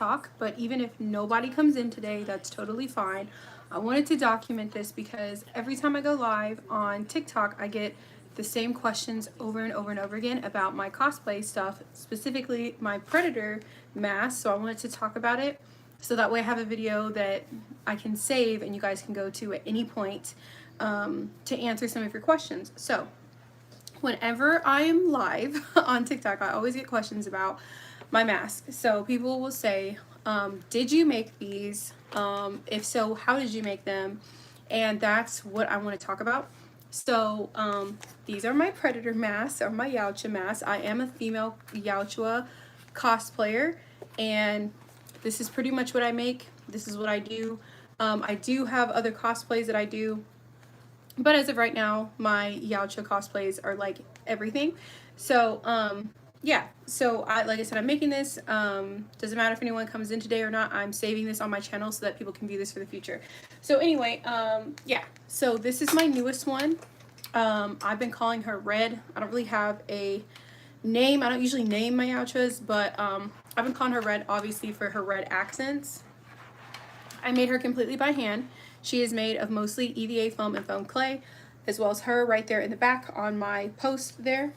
talk, but even if nobody comes in today, that's totally fine. I wanted to document this because every time I go live on TikTok, I get the same questions over and over and over again about my cosplay stuff, specifically my Predator mask. So I wanted to talk about it so that way I have a video that I can save and you guys can go to at any point to answer some of your questions. So whenever I am live on TikTok, I always get questions about my mask. So people will say, did you make these? If so, how did you make them? And that's what I want to talk about. So these are my Predator masks, or my Yautja masks. I am a female Yautja cosplayer, and this is pretty much what I make. This is what I do. I do have other cosplays that I do, but as of right now, my Yautja cosplays are like everything. So yeah, so like I said, I'm making this. Doesn't matter if anyone comes in today or not. I'm saving this on my channel so that people can view this for the future. So anyway, yeah, so this is my newest one. I've been calling her Red. I don't really have a name. I don't usually name my Yautjas, but I've been calling her Red, obviously, for her red accents. I made her completely by hand. She is made of mostly EVA foam and foam clay, as well as her right there in the back on my post there.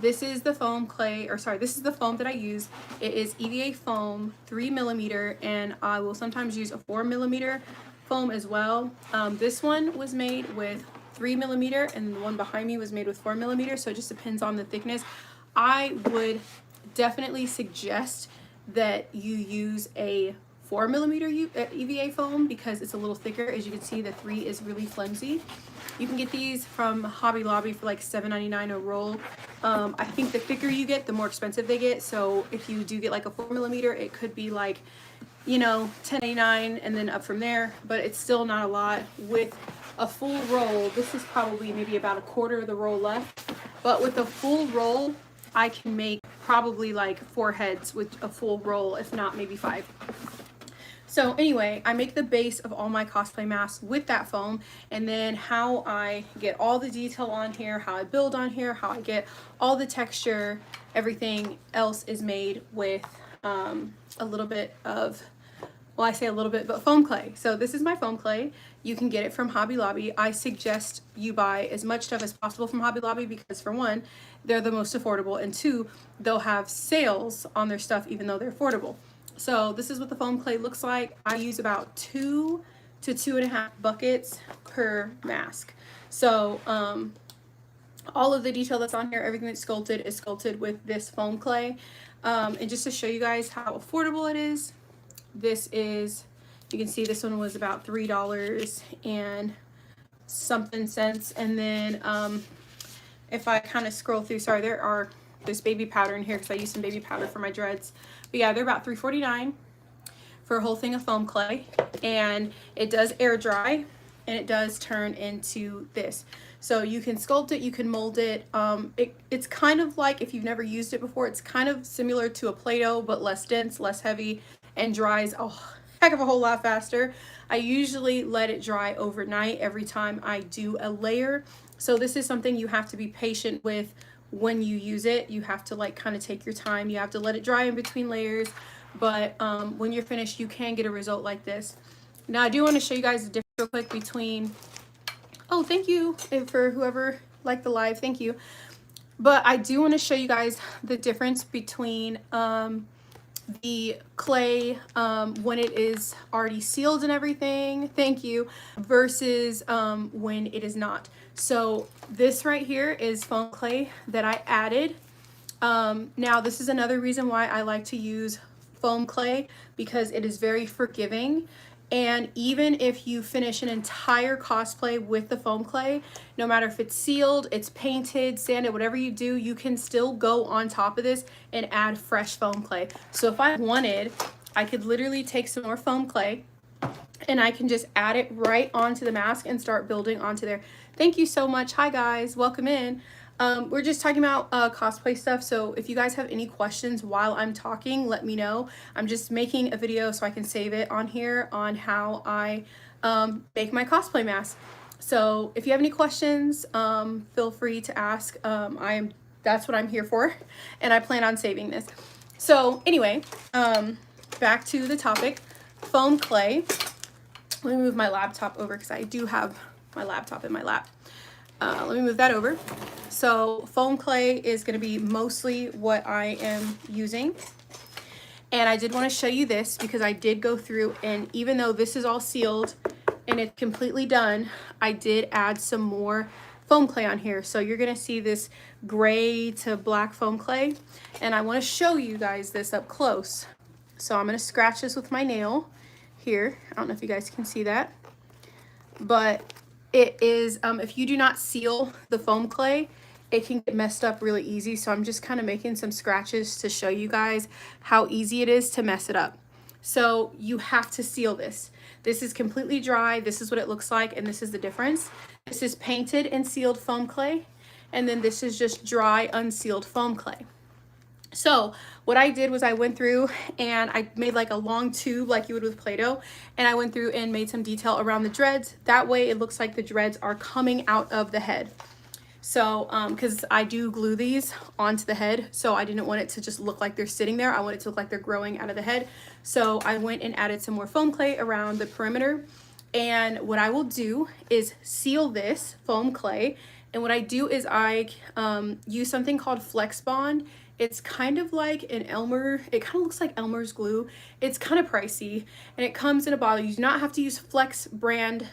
This is the foam clay, or sorry, this is the foam that I use. It is EVA foam 3mm, and I will sometimes use a 4mm foam as well. This one was made with 3mm, and the one behind me was made with 4mm, so it just depends on the thickness. I would definitely suggest that you use a 4mm EVA foam because it's a little thicker. As you can see, the 3 is really flimsy. You can get these from Hobby Lobby for like $7.99 a roll. I think the thicker you get, the more expensive they get. So if you do get like a 4mm, it could be like, you know, $10.89 and then up from there, but it's still not a lot. With a full roll, this is probably maybe about a quarter of the roll left, but with a full roll, I can make probably like 4 heads with a full roll, if not maybe 5. So anyway, I make the base of all my cosplay masks with that foam, and then how I get all the detail on here, how I build on here, how I get all the texture, everything else is made with a little bit of, well, I say a little bit, but foam clay. So this is my foam clay. You can get it from Hobby Lobby. I suggest you buy as much stuff as possible from Hobby Lobby because, for one, they're the most affordable, and 2, they'll have sales on their stuff even though they're affordable. So this is what the foam clay looks like. I use about 2 to 2.5 buckets per mask. So all of the detail that's on here, everything that's sculpted is sculpted with this foam clay. And just to show you guys how affordable it is, this is, you can see this one was about $3 and something cents. And then if I kind of scroll through, sorry, there's baby powder in here because I use some baby powder for my dreads. But yeah, they're about $3.49 for a whole thing of foam clay, and it does air dry, and it does turn into this. So you can sculpt it, you can mold it. It's kind of like, if you've never used it before, it's kind of similar to a Play-Doh, but less dense, less heavy, and dries a heck of a whole lot faster. I usually let it dry overnight every time I do a layer. So this is something you have to be patient with. When you use it, you have to like kind of take your time. You have to let it dry in between layers, but when you're finished, you can get a result like this. Now I do want to show you guys the difference real quick between, oh, thank you for whoever liked the live, thank you. But I do want to show you guys the difference between the clay when it is already sealed and everything, thank you, versus when it is not. So this right here is foam clay that I added. Now this is another reason why I like to use foam clay, because it is very forgiving. And even if you finish an entire cosplay with the foam clay, no matter if it's sealed, it's painted, sanded, whatever you do, you can still go on top of this and add fresh foam clay. So if I wanted, I could literally take some more foam clay and I can just add it right onto the mask and start building onto there. Thank you so much. Hi guys, welcome in. We're just talking about cosplay stuff, so if you guys have any questions while I'm talking, let me know. I'm just making a video so I can save it on here on how I make my cosplay mask. So if you have any questions, feel free to ask. That's what I'm here for, and I plan on saving this. So anyway, back to the topic, foam clay. Let me move my laptop over because I do have my laptop in my lap. Let me move that over. So foam clay is going to be mostly what I am using. And I did want to show you this because I did go through, and even though this is all sealed and it's completely done, I did add some more foam clay on here. So you're going to see this gray to black foam clay. And I want to show you guys this up close. So I'm going to scratch this with my nail here. I don't know if you guys can see that. But it is, if you do not seal the foam clay, it can get messed up really easy. So I'm just kind of making some scratches to show you guys how easy it is to mess it up. So you have to seal this. This is completely dry. This is what it looks like. And this is the difference. This is painted and sealed foam clay. And then this is just dry, unsealed foam clay. So what I did was I went through and I made like a long tube like you would with Play-Doh, and I went through and made some detail around the dreads. That way it looks like the dreads are coming out of the head. So because I do glue these onto the head, so I didn't want it to just look like they're sitting there. I want it to look like they're growing out of the head. So I went and added some more foam clay around the perimeter. And what I will do is seal this foam clay. And what I do is I use something called Flex Bond. It's kind of like an Elmer, it kind of looks like Elmer's glue. It's kind of pricey and it comes in a bottle. You do not have to use Flex brand,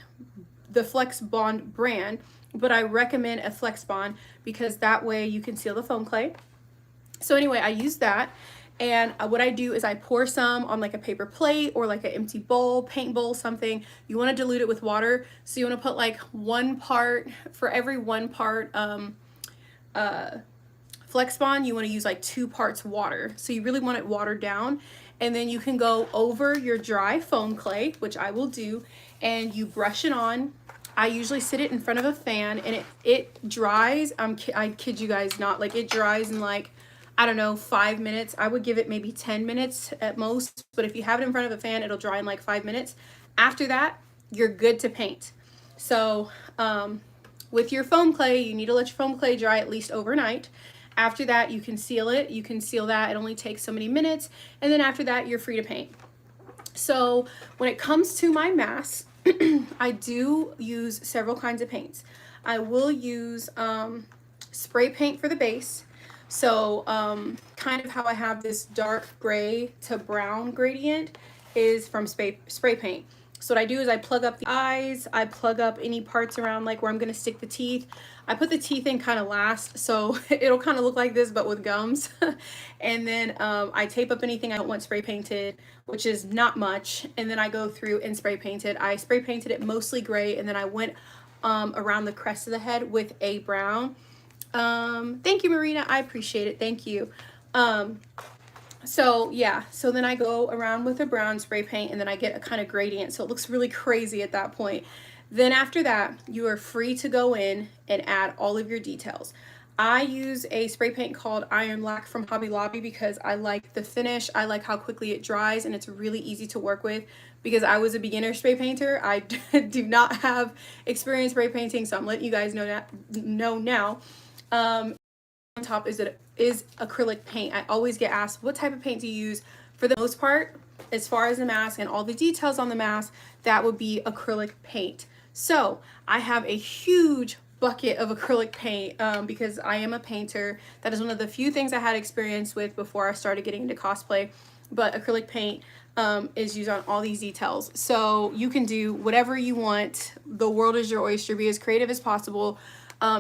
the Flex Bond brand, but I recommend a Flex Bond because that way you can seal the foam clay. So anyway, I use that. And what I do is I pour some on like a paper plate or like an empty bowl, paint bowl, something. You want to dilute it with water. So you want to put like 1 part, for every 1 part Flex Bond, you want to use like 2 parts water. So you really want it watered down. And then you can go over your dry foam clay, which I will do, and you brush it on. I usually sit it in front of a fan and it dries. I kid you guys not, like it dries in like, I don't know, 5 minutes. I would give it maybe 10 minutes at most, but if you have it in front of a fan, it'll dry in like 5 minutes. After that, you're good to paint. So with your foam clay, you need to let your foam clay dry at least overnight. After that, you can seal it. You can seal that. It only takes so many minutes. And then after that, you're free to paint. So when it comes to my masks, I do use several kinds of paints. I will use spray paint for the base. So kind of how I have this dark gray to brown gradient is from spray paint. So what I do is I plug up the eyes, I plug up any parts around like where I'm gonna stick the teeth. I put the teeth in kind of last, so it'll kind of look like this but with gums. And then I tape up anything I don't want spray painted, which is not much. And then I go through and spray paint it. I spray painted it mostly gray, and then I went around the crest of the head with a brown. Thank you, Marina, I appreciate it, thank you. So yeah, so then I go around with a brown spray paint, and then I get a kind of gradient, so it looks really crazy at that point. Then after that, you are free to go in and add all of your details. I use a spray paint called Iron Black from Hobby Lobby because I like the finish, I like how quickly it dries, and it's really easy to work with because I was a beginner spray painter. I do not have experience spray painting, so I'm letting you guys know now. On top is acrylic paint. I always get asked, what type of paint do you use? For the most part, as far as the mask and all the details on the mask, that would be acrylic paint. So I have a huge bucket of acrylic paint because I am a painter. That is one of the few things I had experience with before I started getting into cosplay. But acrylic paint is used on all these details. So you can do whatever you want. The world is your oyster. Be as creative as possible.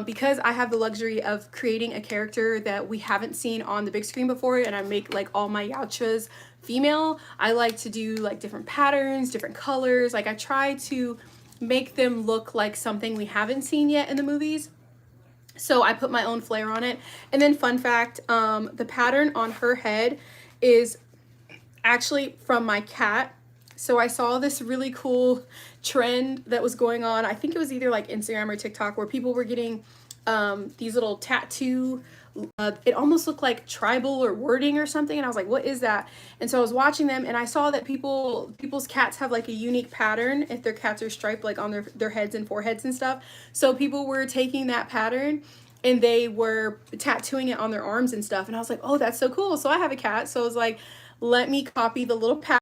Because I have the luxury of creating a character that we haven't seen on the big screen before, and I make like all my Yautjas female, I like to do like different patterns, different colors. Like I try to make them look like something we haven't seen yet in the movies. So I put my own flair on it. And then fun fact, the pattern on her head is actually from my cat. So I saw this really cool trend that was going on. I think it was either like Instagram or TikTok where people were getting these little tattoo, it almost looked like tribal or wording or something. And I was like, what is that? And so I was watching them and I saw that people's cats have like a unique pattern if their cats are striped like on their heads and foreheads and stuff. So people were taking that pattern and they were tattooing it on their arms and stuff. And I was like, oh, that's so cool. So I have a cat. So I was like, let me copy the little pattern,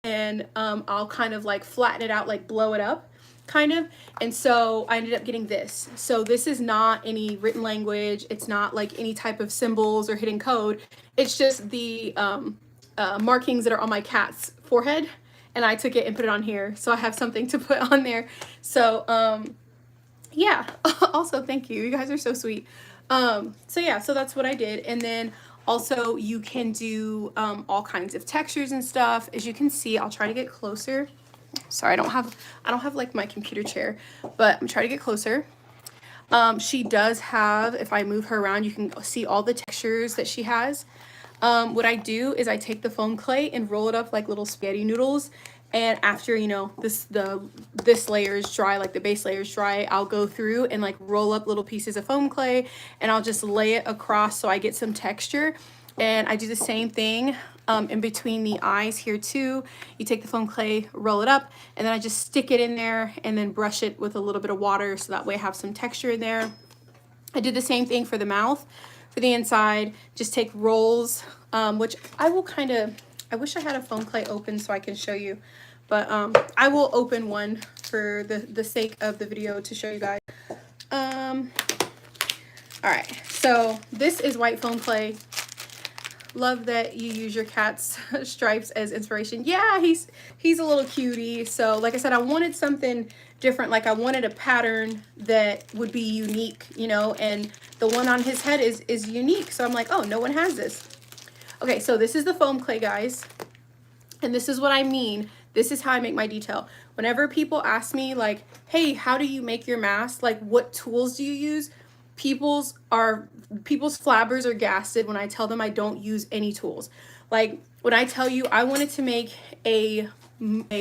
and I'll kind of like flatten it out, like blow it up kind of. And so I ended up getting this. So this is not any written language. It's not like any type of symbols or hidden code. It's just the markings that are on my cat's forehead. And I took it and put it on here. So I have something to put on there. So yeah, also thank you. You guys are so sweet. So yeah, so that's what I did. And then also you can do all kinds of textures and stuff. As you can see, I'll try to get closer. Sorry, I don't have like my computer chair, but I'm trying to get closer. She does have, if I move her around, you can see all the textures that she has. What I do is I take the foam clay and roll it up like little spaghetti noodles. And after, you know, this layer is dry, like the base layer is dry, I'll go through and like roll up little pieces of foam clay, and I'll just lay it across so I get some texture. And I do the same thing in between the eyes here too. You take the foam clay, roll it up, and then I just stick it in there and then brush it with a little bit of water so that way I have some texture in there. I did the same thing for the mouth. For the inside, just take rolls, which I will kind of, I wish I had a foam clay open so I can show you, but I will open one for the sake of the video to show you guys. All right, so this is white foam clay. Love that you use your cat's stripes as inspiration. Yeah, he's a little cutie. So like I said, I wanted something different. Like I wanted a pattern that would be unique, you know, and the one on his head is unique. So I'm like, oh, no one has this. Okay, so this is the foam clay, guys. And this is what I mean. This is how I make my detail. Whenever people ask me like, hey, how do you make your mask? Like, what tools do you use? People's flabbers are gasted when I tell them I don't use any tools. Like when I tell you I wanted to make a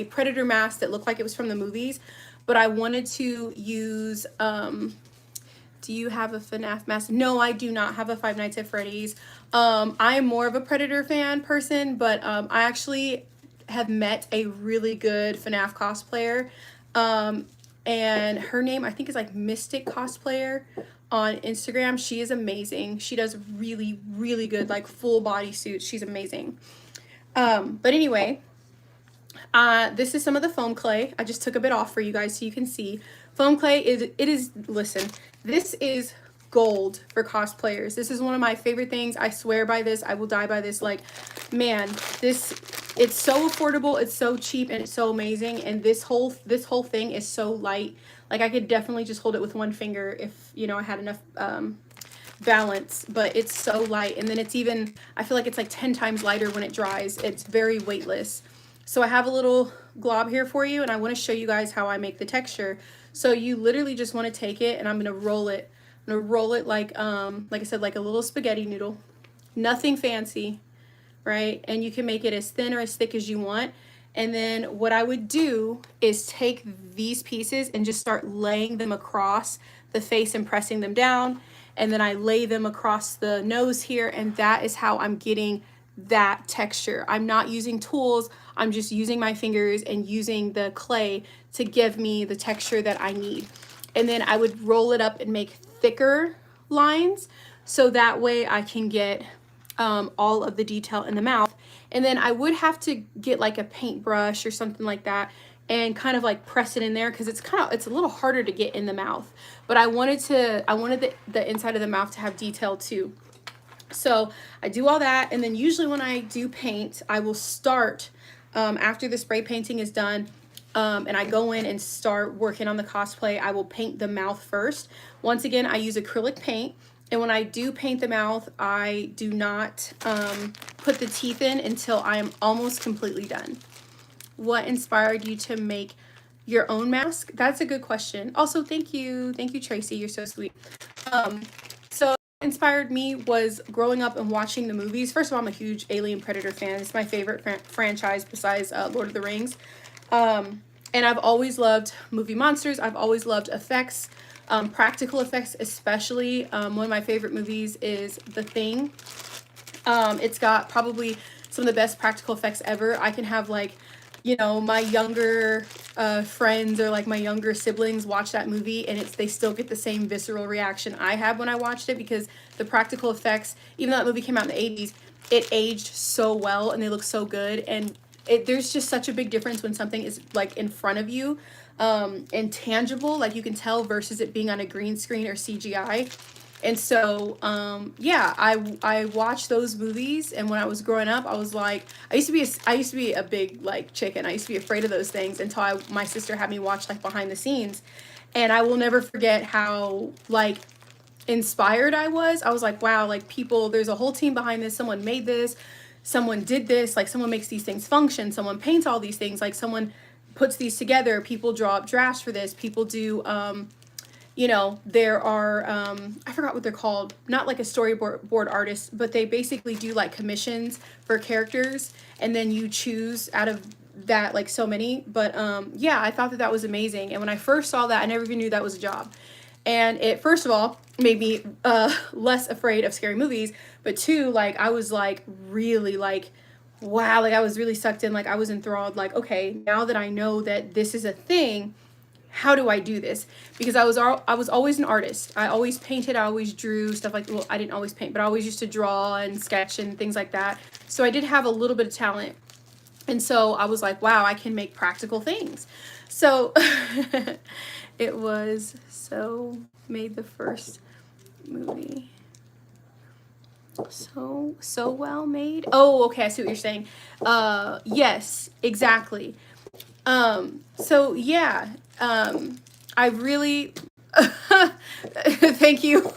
Predator mask that looked like it was from the movies, but I wanted to use, do you have a FNAF mask? No, I do not have a Five Nights at Freddy's. I am more of a Predator fan person, but I actually have met a really good FNAF cosplayer. And her name, I think, is like Mystic Cosplayer on Instagram. She is amazing. She does really, really good, like full body suits. She's amazing. But anyway, this is some of the foam clay. I just took a bit off for you guys so you can see. Foam clay is, listen, this is gold for cosplayers. This is one of my favorite things. I swear by this. I will die by this. Like, man, it's so affordable, it's so cheap, and it's so amazing. And this whole thing is so light. Like I could definitely just hold it with one finger if, you know, I had enough balance, but it's so light. And then it's even, I feel like it's like 10 times lighter when it dries. It's very weightless. So I have a little glob here for you, and I want to show you guys how I make the texture. So you literally just want to take it, and I'm going to roll it. I'm going to roll it like I said, like a little spaghetti noodle. Nothing fancy, right? And you can make it as thin or as thick as you want. And then what I would do is take these pieces and just start laying them across the face and pressing them down. And then I lay them across the nose here, and that is how I'm getting that texture. I'm not using tools. I'm just using my fingers and using the clay to give me the texture that I need. And then I would roll it up and make thicker lines so that way I can get all of the detail in the mouth. And then I would have to get like a paintbrush or something like that and kind of like press it in there, because it's a little harder to get in the mouth. But I wanted the inside of the mouth to have detail too. So I do all that, and then usually when I do paint, I will start after the spray painting is done, and I go in and start working on the cosplay. I will paint the mouth first. Once again, I use acrylic paint. And when I do paint the mouth, I do not put the teeth in until I am almost completely done. What inspired you to make your own mask? That's a good question. Also, thank you. Thank you, Tracy. You're so sweet. So what inspired me was growing up and watching the movies. First of all, I'm a huge Alien Predator fan. It's my favorite franchise besides Lord of the Rings. And I've always loved movie monsters. I've always loved effects. Practical effects especially. One of my favorite movies is The Thing. It's got probably some of the best practical effects ever. I can have like, you know, my younger friends or like my younger siblings watch that movie, and they still get the same visceral reaction I had when I watched it, because the practical effects, even though that movie came out in the 80s, it aged so well and they look so good. And there's just such a big difference when something is like in front of you, and tangible, like you can tell, versus it being on a green screen or CGI. And so, yeah, I watched those movies, and when I was growing up, I was like, I used to be a big like chicken. I used to be afraid of those things until my sister had me watch like behind the scenes, and I will never forget how like inspired I was. I was like, wow, like there's a whole team behind this. Someone made this, someone did this, like someone makes these things function, someone paints all these things, like someone puts these together, people draw up drafts for this, people do, you know, there are, I forgot what they're called, not like a storyboard artist, but they basically do like commissions for characters, and then you choose out of that like so many. But yeah, I thought that was amazing. And when I first saw that, I never even knew that was a job. And it, first of all, made me less afraid of scary movies, but two, like I was like really like, wow, like I was really sucked in, like I was enthralled, like, okay, now that I know that this is a thing, how do I do this? Because I was always an artist. I always painted, I always drew stuff like, well, I didn't always paint, but I always used to draw and sketch and things like that. So I did have a little bit of talent. And so I was like, wow, I can make practical things. So it was made the first movie. So well made. Oh, okay, I see what you're saying. Yes, exactly. So yeah, I really, thank you.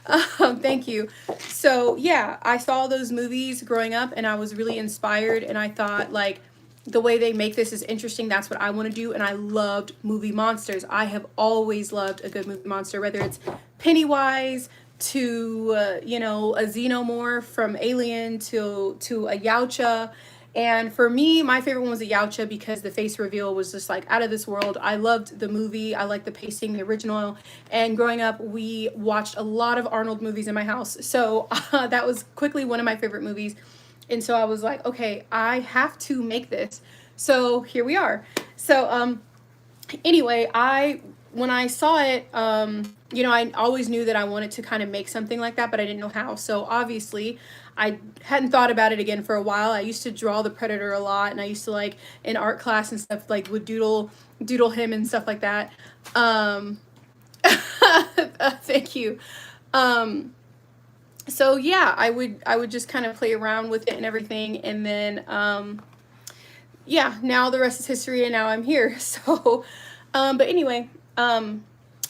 Thank you. So yeah, I saw those movies growing up and I was really inspired, and I thought like the way they make this is interesting. That's what I want to do. And I loved movie monsters. I have always loved a good movie monster, whether it's Pennywise to, you know, a xenomorph from Alien to a Yautja. And for me, my favorite one was a Yautja because the face reveal was just like out of this world. I loved the movie. I liked the pacing, the original. And growing up, we watched a lot of Arnold movies in my house. So that was quickly one of my favorite movies. And so I was like, okay, I have to make this. So here we are. So anyway, when I saw it, you know, I always knew that I wanted to kind of make something like that, but I didn't know how. So obviously, I hadn't thought about it again for a while. I used to draw the Predator a lot, and I used to like in art class and stuff like would doodle him and stuff like that. Thank you. So yeah, I would just kind of play around with it and everything, and then yeah, now the rest is history, and now I'm here. So but anyway,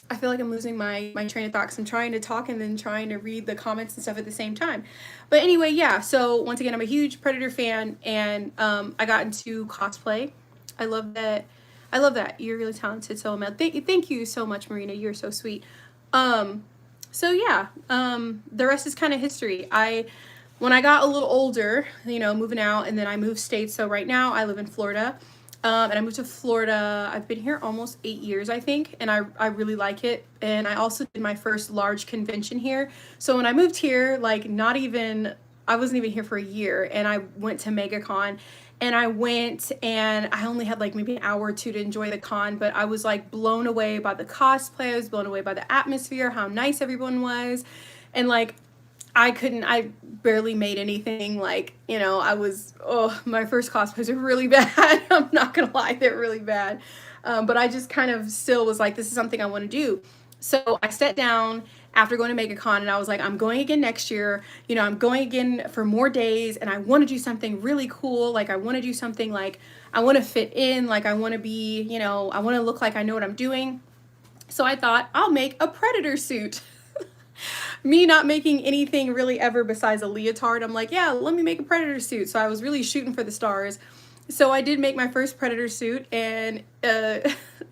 I feel like I'm losing my train of thought because I'm trying to talk and then trying to read the comments and stuff at the same time. But anyway, yeah, so once again, I'm a huge Predator fan, and I got into cosplay. I love that. I love that. You're really talented, so thank you so much, Marina. You're so sweet. So yeah, the rest is kind of history. When I got a little older, you know, moving out, and then I moved states. So right now I live in Florida. And I moved to Florida. I've been here almost 8 years, I think, and I really like it. And I also did my first large convention here. So when I moved here, like I wasn't even here for a year, and I went to MegaCon, and I went, and I only had like maybe an hour or two to enjoy the con, but I was like blown away by the cosplay. I was blown away by the atmosphere, how nice everyone was, and like I barely made anything. Like, you know, my first cosplays are really bad. I'm not gonna lie, they're really bad. But I just kind of still was like, this is something I want to do. So I sat down after going to MegaCon, and I was like, I'm going again next year. You know, I'm going again for more days, and I want to do something really cool. Like, I want to do something like, I want to fit in, like I want to be, you know, I want to look like I know what I'm doing. So I thought, I'll make a Predator suit. Me not making anything really ever besides a leotard, I'm like, yeah, let me make a Predator suit. So I was really shooting for the stars. So I did make my first Predator suit, and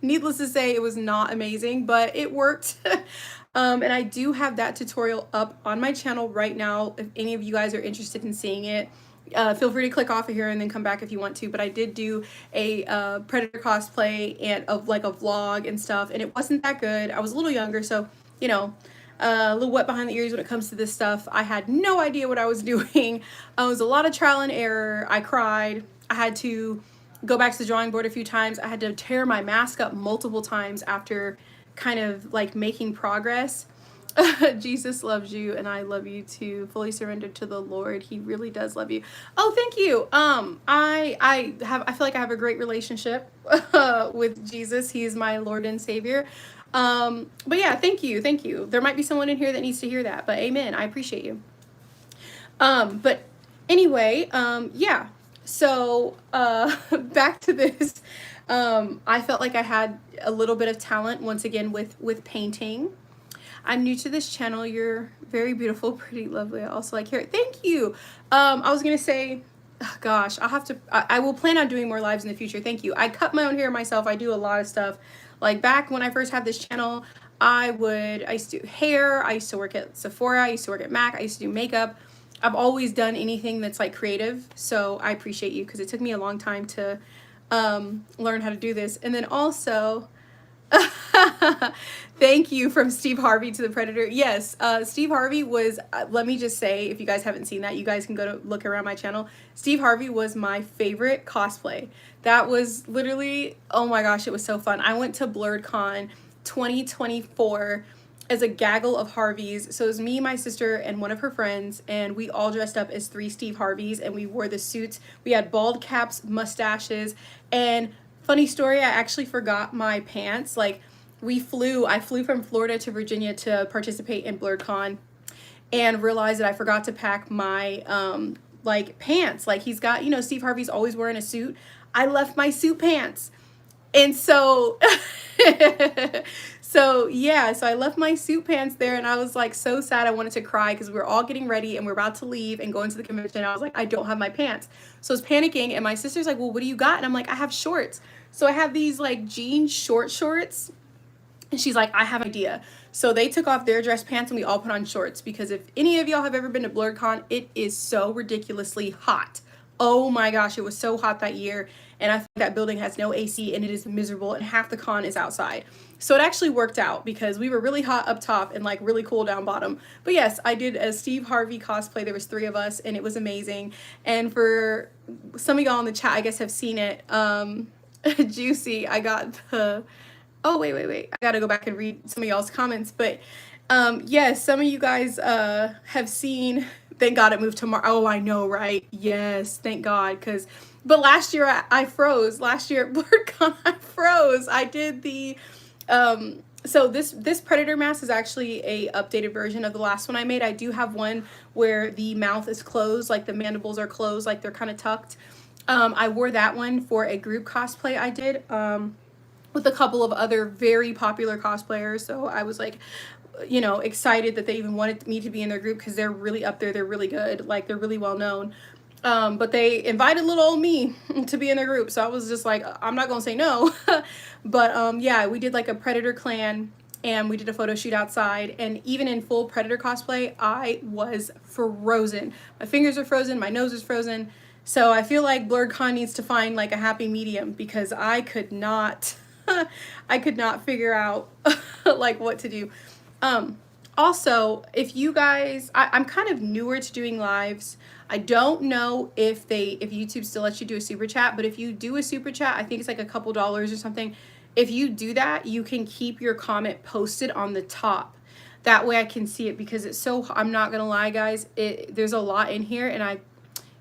needless to say, it was not amazing, but it worked. And I do have that tutorial up on my channel right now. If any of you guys are interested in seeing it, feel free to click off of here and then come back if you want to. But I did do a Predator cosplay and of like a vlog and stuff, and it wasn't that good. I was a little younger, so, you know, a little wet behind the ears when it comes to this stuff. I had no idea what I was doing. It was a lot of trial and error. I cried. I had to go back to the drawing board a few times. I had to tear my mask up multiple times after kind of like making progress. Jesus loves you and I love you too. Fully surrendered to the Lord. He really does love you. Oh, thank you. I feel like I have a great relationship with Jesus. He is my Lord and Savior. But yeah, thank you. Thank you. There might be someone in here that needs to hear that, but amen. I appreciate you. But anyway, yeah. So, back to this. I felt like I had a little bit of talent once again with painting. I'm new to this channel. You're very beautiful, pretty, lovely. I also like hair. Thank you. I was gonna say, oh gosh, I will plan on doing more lives in the future. Thank you. I cut my own hair myself. I do a lot of stuff. Like back when I first had this channel, I used to do hair. I used to work at Sephora. I used to work at MAC. I used to do makeup. I've always done anything that's like creative. So I appreciate you because it took me a long time to learn how to do this. And then also, thank you from Steve Harvey to the Predator. Yes, Steve Harvey was, let me just say, if you guys haven't seen that, you guys can go to look around my channel. Steve Harvey was my favorite cosplay. That was literally, oh my gosh, it was so fun. I went to BlurredCon 2024 as a gaggle of Harveys. So it was me, my sister, and one of her friends, and we all dressed up as 3 Steve Harveys, and we wore the suits. We had bald caps, mustaches, and funny story, I actually forgot my pants. Like, I flew from Florida to Virginia to participate in BlurredCon and realized that I forgot to pack my, like, pants. Like, he's got, you know, Steve Harvey's always wearing a suit. I left my suit pants. And so, so I left my suit pants there and I was like so sad. I wanted to cry because we were all getting ready and we're about to leave and go into the convention. I was like, I don't have my pants. So I was panicking and my sister's like, well, what do you got? And I'm like, I have shorts. So I have these like jean shorts. And she's like, I have an idea. So they took off their dress pants and we all put on shorts because if any of y'all have ever been to BlurredCon, it is so ridiculously hot. Oh my gosh, it was so hot that year. And I think that building has no AC and it is miserable and half the con is outside. So it actually worked out because we were really hot up top and like really cool down bottom. But yes, I did a Steve Harvey cosplay. There was 3 of us and it was amazing. And for some of y'all in the chat, I guess have seen it. Juicy, I got the, oh wait. I gotta go back and read some of y'all's comments. But yes, some of you guys have seen, thank God it moved tomorrow. Oh, I know, right? Yes, thank God. But last year I froze. Last year at BlurredCon I froze. I did the, so this Predator mask is actually a updated version of the last one I made. I do have one where the mouth is closed, like the mandibles are closed, like they're kind of tucked. I wore that one for a group cosplay I did with a couple of other very popular cosplayers. So I was like, you know, excited that they even wanted me to be in their group because they're really up there. They're really good. Like, they're really well known. But they invited little old me to be in their group. So I was just like, I'm not going to say no. But yeah, we did like a Predator clan and we did a photo shoot outside. And even in full Predator cosplay, I was frozen. My fingers are frozen. My nose is frozen. So I feel like BlurredCon needs to find like a happy medium because I could not, I could not figure out like what to do. Also, if you guys, I'm kind of newer to doing lives. I don't know if YouTube still lets you do a super chat, but if you do a super chat, I think it's like a couple dollars or something. If you do that, you can keep your comment posted on the top. That way I can see it because it's so, I'm not gonna lie guys, there's a lot in here and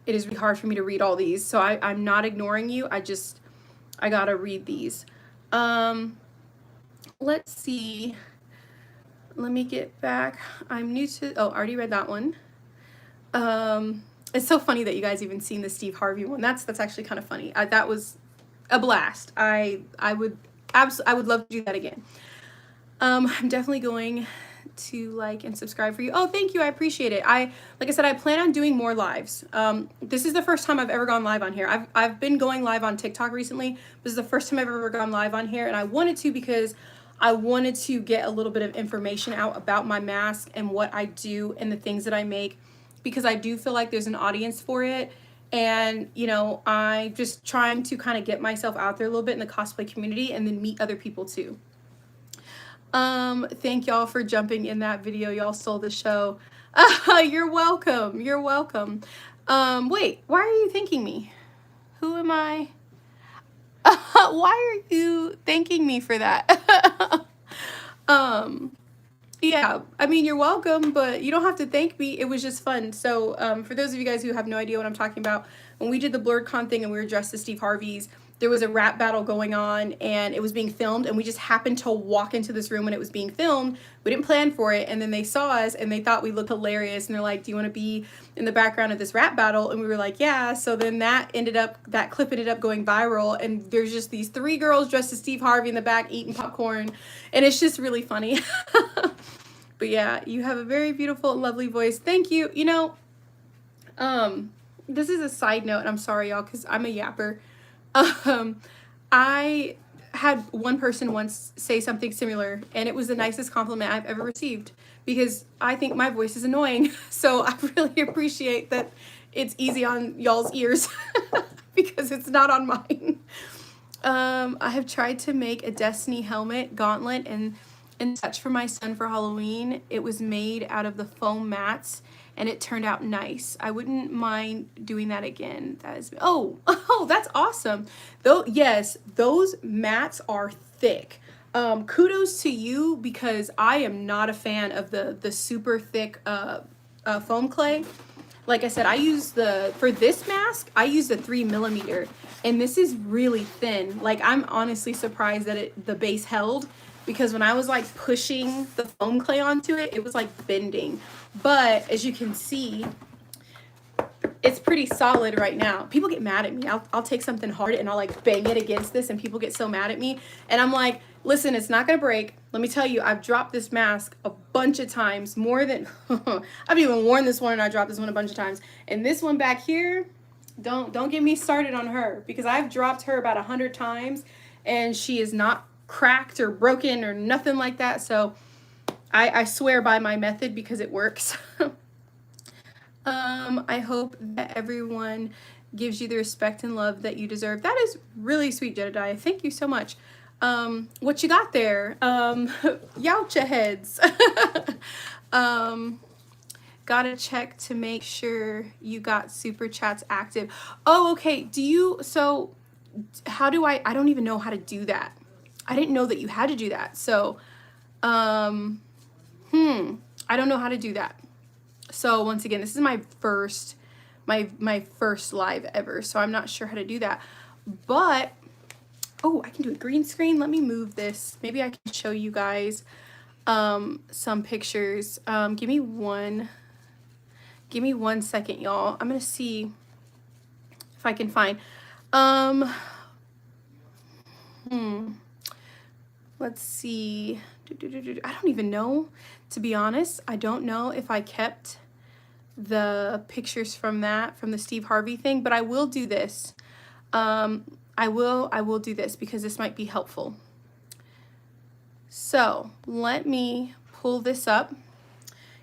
it is really hard for me to read all these. So I'm not ignoring you. I gotta read these. Let's see. Let me get back. I'm new to, oh, I already read that one. It's so funny that you guys even seen the Steve Harvey one. That's actually kind of funny. That was a blast. I would love to do that again. I'm definitely going to like and subscribe for you. Oh, thank you. I appreciate it. Like I said, I plan on doing more lives. This is the first time I've ever gone live on here. I've been going live on TikTok recently. This is the first time I've ever gone live on here, and I wanted to because I wanted to get a little bit of information out about my mask and what I do and the things that I make, because I do feel like there's an audience for it. And, you know, I'm just trying to kind of get myself out there a little bit in the cosplay community and then meet other people too. Thank y'all for jumping in that video. Y'all stole the show. You're welcome. You're welcome. Wait, why are you thanking me? Who am I? Why are you thanking me for that? Yeah, I mean, you're welcome, but you don't have to thank me. It was just fun. So, for those of you guys who have no idea what I'm talking about, when we did the BlurredCon thing and we were dressed as Steve Harvey's, there was a rap battle going on and it was being filmed, and we just happened to walk into this room when it was being filmed. We didn't plan for it, and then they saw us and they thought we looked hilarious, and they're like, "Do you want to be in the background of this rap battle?" And we were like, "Yeah." So then that clip ended up going viral, and there's just these 3 girls dressed as Steve Harvey in the back eating popcorn, and it's just really funny. But yeah, you have a very beautiful and lovely voice. Thank you. You know, this is a side note, and I'm sorry, y'all, because I'm a yapper. I had one person once say something similar, and it was the nicest compliment I've ever received, because I think my voice is annoying. So I really appreciate that it's easy on y'all's ears because it's not on mine. I have tried to make a Destiny helmet, gauntlet, and such for my son for Halloween. It was made out of the foam mats, and it turned out nice. I wouldn't mind doing that again. That is, oh, that's awesome. Though, yes, those mats are thick. Kudos to you, because I am not a fan of the super thick foam clay. Like I said, for this mask, I use the 3mm, and this is really thin. Like, I'm honestly surprised that the base held, because when I was like pushing the foam clay onto it, it was like bending. But as you can see, it's pretty solid right now. People get mad at me. I'll take something hard and I'll like bang it against this, and people get so mad at me. And I'm like, listen, it's not gonna break. Let me tell you, I've dropped this mask a bunch of times, more than, I've even worn this one and I dropped this one a bunch of times. And this one back here, don't get me started on her, because I've dropped her about 100 times and she is not cracked or broken or nothing like that. So I swear by my method, because it works. I hope that everyone gives you the respect and love that you deserve. That is really sweet, Jedediah. Thank you so much. What you got there? Yowcha heads. Gotta check to make sure you got super chats active. Oh, okay. So how do I don't even know how to do that. I didn't know that you had to do that. So, I don't know how to do that. So once again, this is my first live ever, so I'm not sure how to do that. But, oh, I can do a green screen. Let me move this. Maybe I can show you guys some pictures. Give me one second, y'all. I'm gonna see if I can find. Let's see. I don't even know, to be honest. I don't know if I kept the pictures from the Steve Harvey thing, but I will do this. I will do this because this might be helpful. So let me pull this up.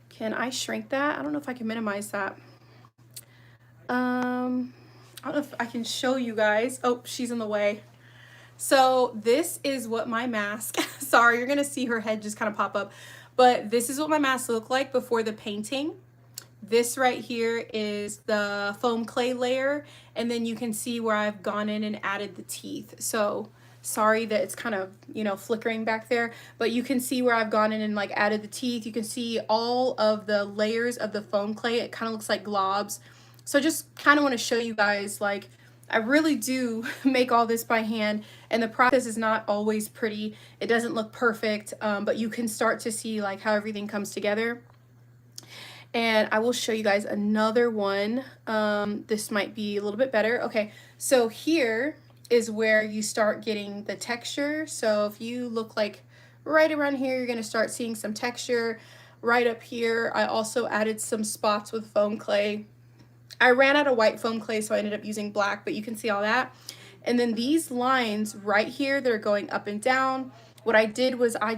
Can I shrink that? I don't know if I can minimize that. I don't know if I can show you guys. Oh, she's in the way. So this is what my mask, sorry, you're gonna see her head just kind of pop up, but this is what my mask looked like before the painting. This right here is the foam clay layer, and then you can see where I've gone in and added the teeth. So sorry that it's kind of, you know, flickering back there, but you can see where I've gone in and like added the teeth. You can see all of the layers of the foam clay. It kind of looks like globs. So I just kind of want to show you guys, like, I really do make all this by hand, and the process is not always pretty. It doesn't look perfect, but you can start to see like how everything comes together. And I will show you guys another one. This might be a little bit better. Okay, so here is where you start getting the texture. So if you look like right around here, you're gonna start seeing some texture. Right up here, I also added some spots with foam clay. I ran out of white foam clay, so I ended up using black, but you can see all that. And then these lines right here that are going up and down, what I did was I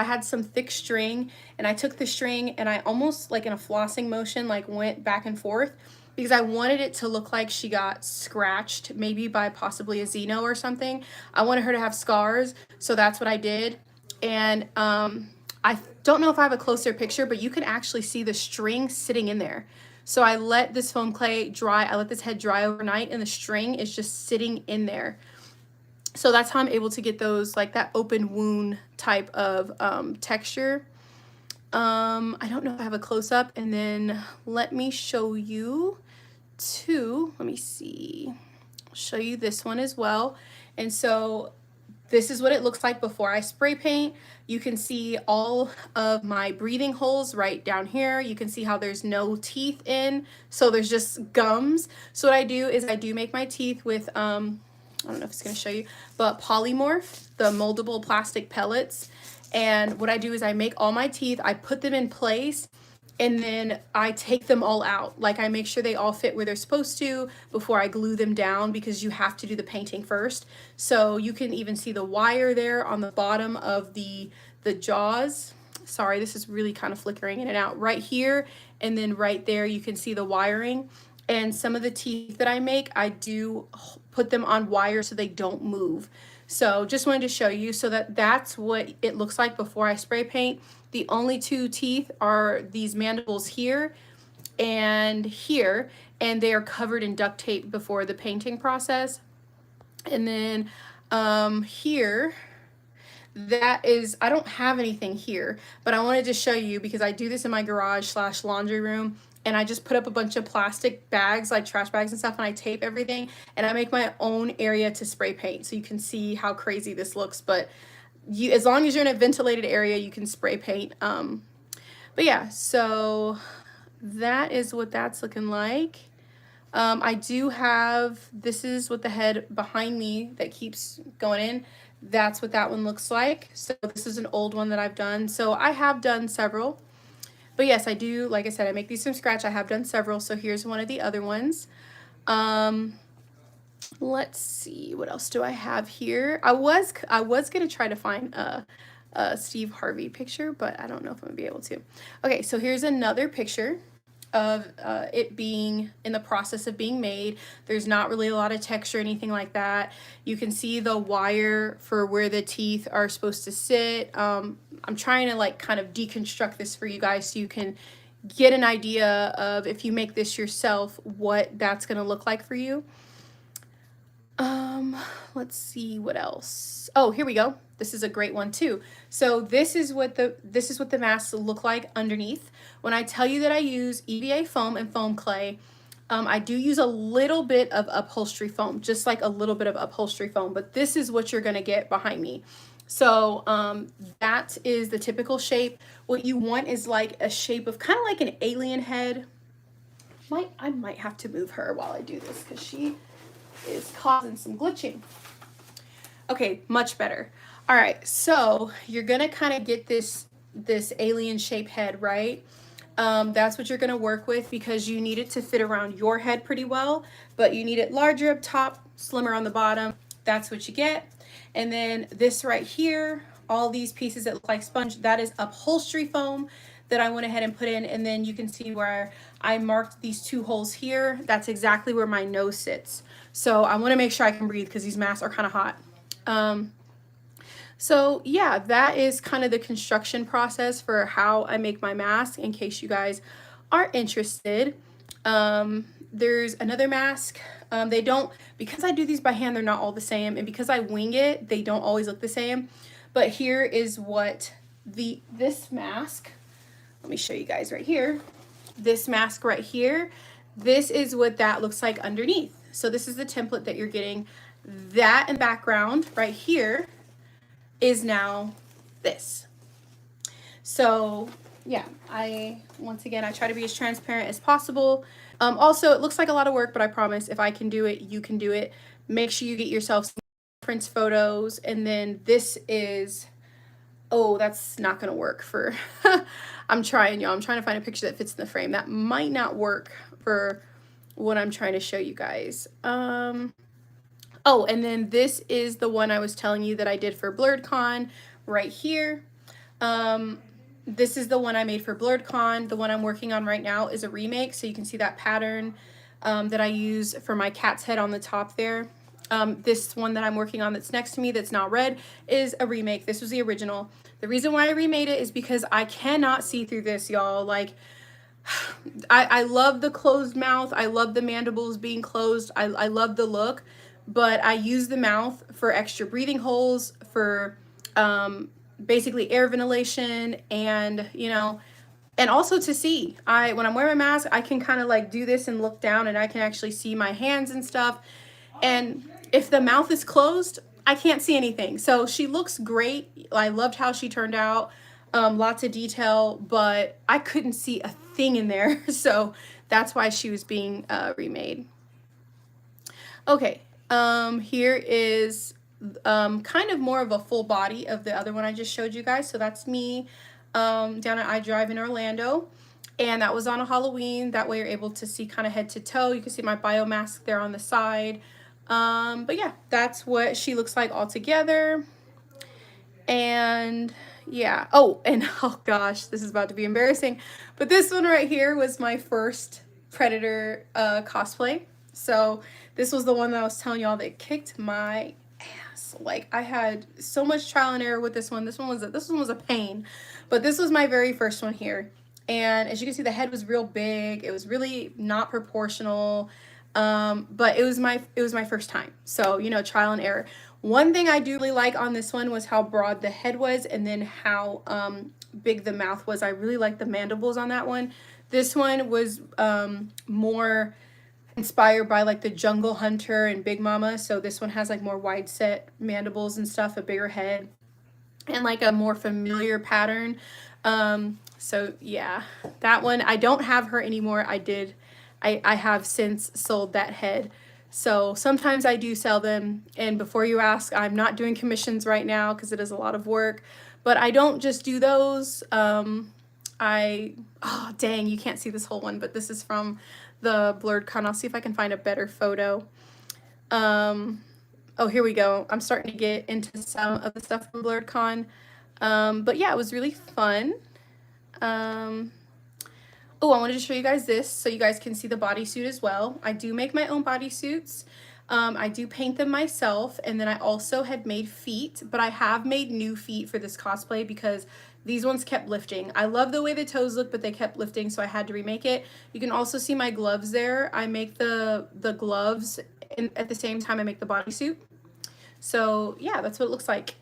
had some thick string, and I took the string and I almost like in a flossing motion, like went back and forth, because I wanted it to look like she got scratched, maybe by possibly a Xeno or something. I wanted her to have scars, so that's what I did. And I don't know if I have a closer picture, but you can actually see the string sitting in there. So I let this foam clay dry, I let this head dry overnight, and the string is just sitting in there. So that's how I'm able to get those, like that open wound type of texture. I don't know if I have a close-up, and then let me show you too. Let me see. I'll show you this one as well. And so this is what it looks like before I spray paint. You can see all of my breathing holes right down here. You can see how there's no teeth in, so there's just gums. So what I do is I do make my teeth with, I don't know if it's gonna show you, but polymorph, the moldable plastic pellets. And what I do is I make all my teeth, I put them in place, and then I take them all out. Like I make sure they all fit where they're supposed to before I glue them down, because you have to do the painting first. So you can even see the wire there on the bottom of the jaws. Sorry, this is really kind of flickering in and out. Right here and then right there you can see the wiring. And some of the teeth that I make, I do put them on wire so they don't move. So just wanted to show you, so that's what it looks like before I spray paint. The only two teeth are these mandibles here and here, and they are covered in duct tape before the painting process. And then here, that is, I don't have anything here, but I wanted to show you because I do this in my garage / laundry room. And I just put up a bunch of plastic bags, like trash bags and stuff, and I tape everything, and I make my own area to spray paint, so you can see how crazy this looks. But you, as long as you're in a ventilated area, you can spray paint. But yeah, so that is what that's looking like. I do have, this is what the head behind me that keeps going in, that's what that one looks like. So this is an old one that I've done. So I have done several. But yes, I do, like I said, I make these from scratch. I have done several, so here's one of the other ones. Let's see, what else do I have here? I was gonna try to find a Steve Harvey picture, but I don't know if I'm gonna be able to. Okay, so here's another picture of it being in the process of being made. There's not really a lot of texture or anything like that. You can see the wire for where the teeth are supposed to sit. I'm trying to like kind of deconstruct this for you guys so you can get an idea of, if you make this yourself, what that's gonna look like for you. Let's see what else. Oh, here we go. This is a great one too. So this is what the masks look like underneath. When I tell you that I use EVA foam and foam clay, I do use a little bit of upholstery foam, just like a little bit of upholstery foam, but this is what you're gonna get behind me. So that is the typical shape. What you want is like a shape of kind of like an alien head. I might have to move her while I do this because she is causing some glitching. Okay, much better. All right, so you're gonna kind of get this alien shape head, right? That's what you're gonna work with because you need it to fit around your head pretty well, but you need it larger up top, slimmer on the bottom. That's what you get. And then this right here, all these pieces that look like sponge, that is upholstery foam that I went ahead and put in. And then you can see where I marked these two holes here. That's exactly where my nose sits. So I want to make sure I can breathe because these masks are kind of hot. So yeah, that is kind of the construction process for how I make my mask, in case you guys are interested. There's another mask. They don't, because I do these by hand, they're not all the same. And because I wing it, they don't always look the same. But here is what this mask, let me show you guys right here. This mask right here, this is what that looks like underneath. So this is the template that you're getting. That in background right here is now this. So yeah, once again, I try to be as transparent as possible. Also, it looks like a lot of work, but I promise if I can do it, you can do it. Make sure you get yourself some reference photos. And then this is, oh, that's not gonna work for, I'm trying, y'all. I'm trying to find a picture that fits in the frame. That might not work for what I'm trying to show you guys. Oh, and then this is the one I was telling you that I did for BlurredCon right here. This is the one I made for BlurredCon. The one I'm working on right now is a remake, so you can see that pattern that I use for my cat's head on the top there. This one that I'm working on that's next to me that's not red is a remake. This was the original. The reason why I remade it is because I cannot see through this, y'all. Like, I love the closed mouth. I love the mandibles being closed. I love the look. but I use the mouth for extra breathing holes, for basically air ventilation, and you know, and also to see. When I'm wearing my mask, I can kind of like do this and look down, and I can actually see my hands and stuff. And if the mouth is closed, I can't see anything. So she looks great. I loved how she turned out. Lots of detail, but I couldn't see a thing in there. So that's why she was being remade. Okay, here is kind of more of a full body of the other one I just showed you guys. So that's me down at iDrive in Orlando. And that was on a Halloween. That way you're able to see kind of head to toe. You can see my bio mask there on the side. But yeah, that's what she looks like all together. And yeah. Oh, and oh gosh, this is about to be embarrassing. But this one right here was my first Predator cosplay. So this was the one that I was telling y'all that kicked my ass. Like, I had so much trial and error with this one. This one was a pain. But this was my very first one here. And as you can see, the head was real big. It was really not proportional. But it was my first time. So, you know, trial and error. One thing I do really like on this one was how broad the head was, and then how big the mouth was. I really like the mandibles on that one. This one was more inspired by like the Jungle Hunter and Big Mama. So this one has like more wide set mandibles and stuff, a bigger head, and like a more familiar pattern. So yeah, that one, I don't have her anymore. I have since sold that head. So sometimes I do sell them. And before you ask, I'm not doing commissions right now because it is a lot of work. But I don't just do those. Oh dang, you can't see this whole one, but this is from the Blurred Con. I'll see if I can find a better photo. Oh, here we go. I'm starting to get into some of the stuff from Blurred Con. But yeah, it was really fun. Oh, I wanted to show you guys this so you guys can see the bodysuit as well. I do make my own bodysuits. I do paint them myself, and then I also had made feet, but I have made new feet for this cosplay because these ones kept lifting. I love the way the toes look, but they kept lifting, so I had to remake it. You can also see my gloves there. I make the gloves and at the same time I make the bodysuit. So yeah, that's what it looks like.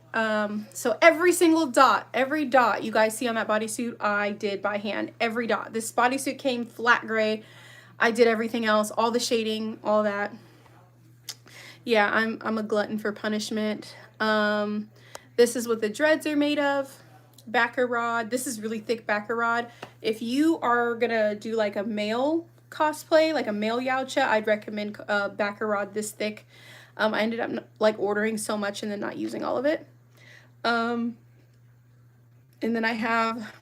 So every single dot, every dot you guys see on that bodysuit, I did by hand. Every dot. This bodysuit came flat gray. I did everything else, all the shading, all that. Yeah, I'm a glutton for punishment. This is what the dreads are made of. Backer rod. This is really thick backer rod. If you are gonna do like a male cosplay, like a male Yautja, I'd recommend backer rod this thick. I ended up like ordering so much and then not using all of it. And then I have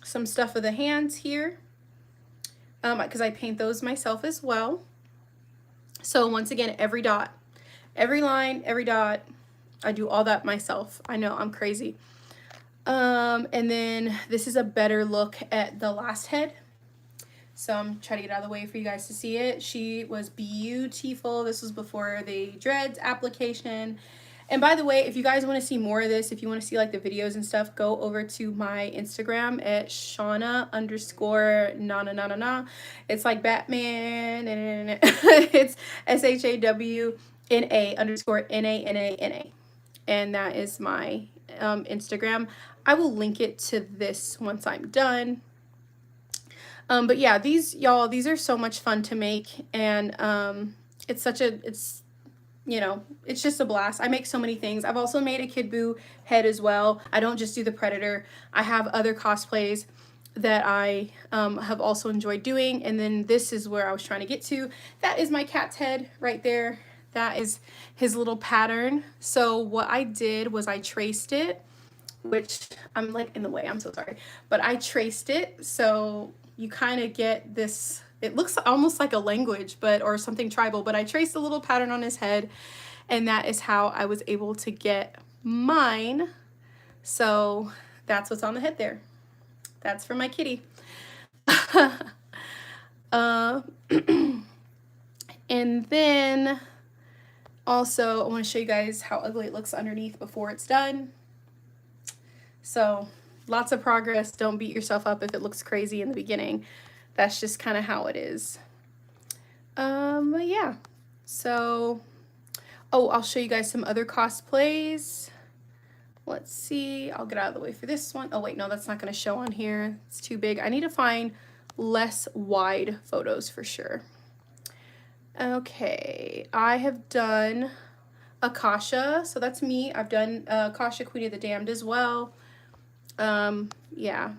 some stuff for the hands here, because I paint those myself as well. So once again, every dot, every line, every dot, I do all that myself. I know, I'm crazy. And then this is a better look at the last head. So I'm trying to get out of the way for you guys to see it. She was beautiful. This was before the dreads application. And by the way, if you guys want to see more of this, if you want to see like the videos and stuff, go over to my Instagram at Shauna_na. It's like Batman, and it's SHAWNA_NANANA. And that is my Instagram. I will link it to this once I'm done. But yeah, these are so much fun to make, and it's you know, it's just a blast. I make so many things. I've also made a Kid Buu head as well. I don't just do the Predator. I have other cosplays that I have also enjoyed doing, and then this is where I was trying to get to. That is my cat's head right there. That is his little pattern. So what I did was I traced it, which I'm like in the way, I'm so sorry, but I traced it so you kind of get this, it looks almost like a language, or something tribal, but I traced a little pattern on his head, and that is how I was able to get mine. So that's what's on the head there. That's for my kitty. And then also I want to show you guys how ugly it looks underneath before it's done. So lots of progress. Don't beat yourself up if it looks crazy in the beginning. That's just kind of how it is. Yeah. So, Oh, I'll show you guys some other cosplays. Let's see. I'll get out of the way for this one. Oh, wait, no, that's not going to show on here. It's too big. I need to find less wide photos for sure. Okay, I have done Akasha, so that's me. I've done Akasha, Queen of the Damned as well. Yeah.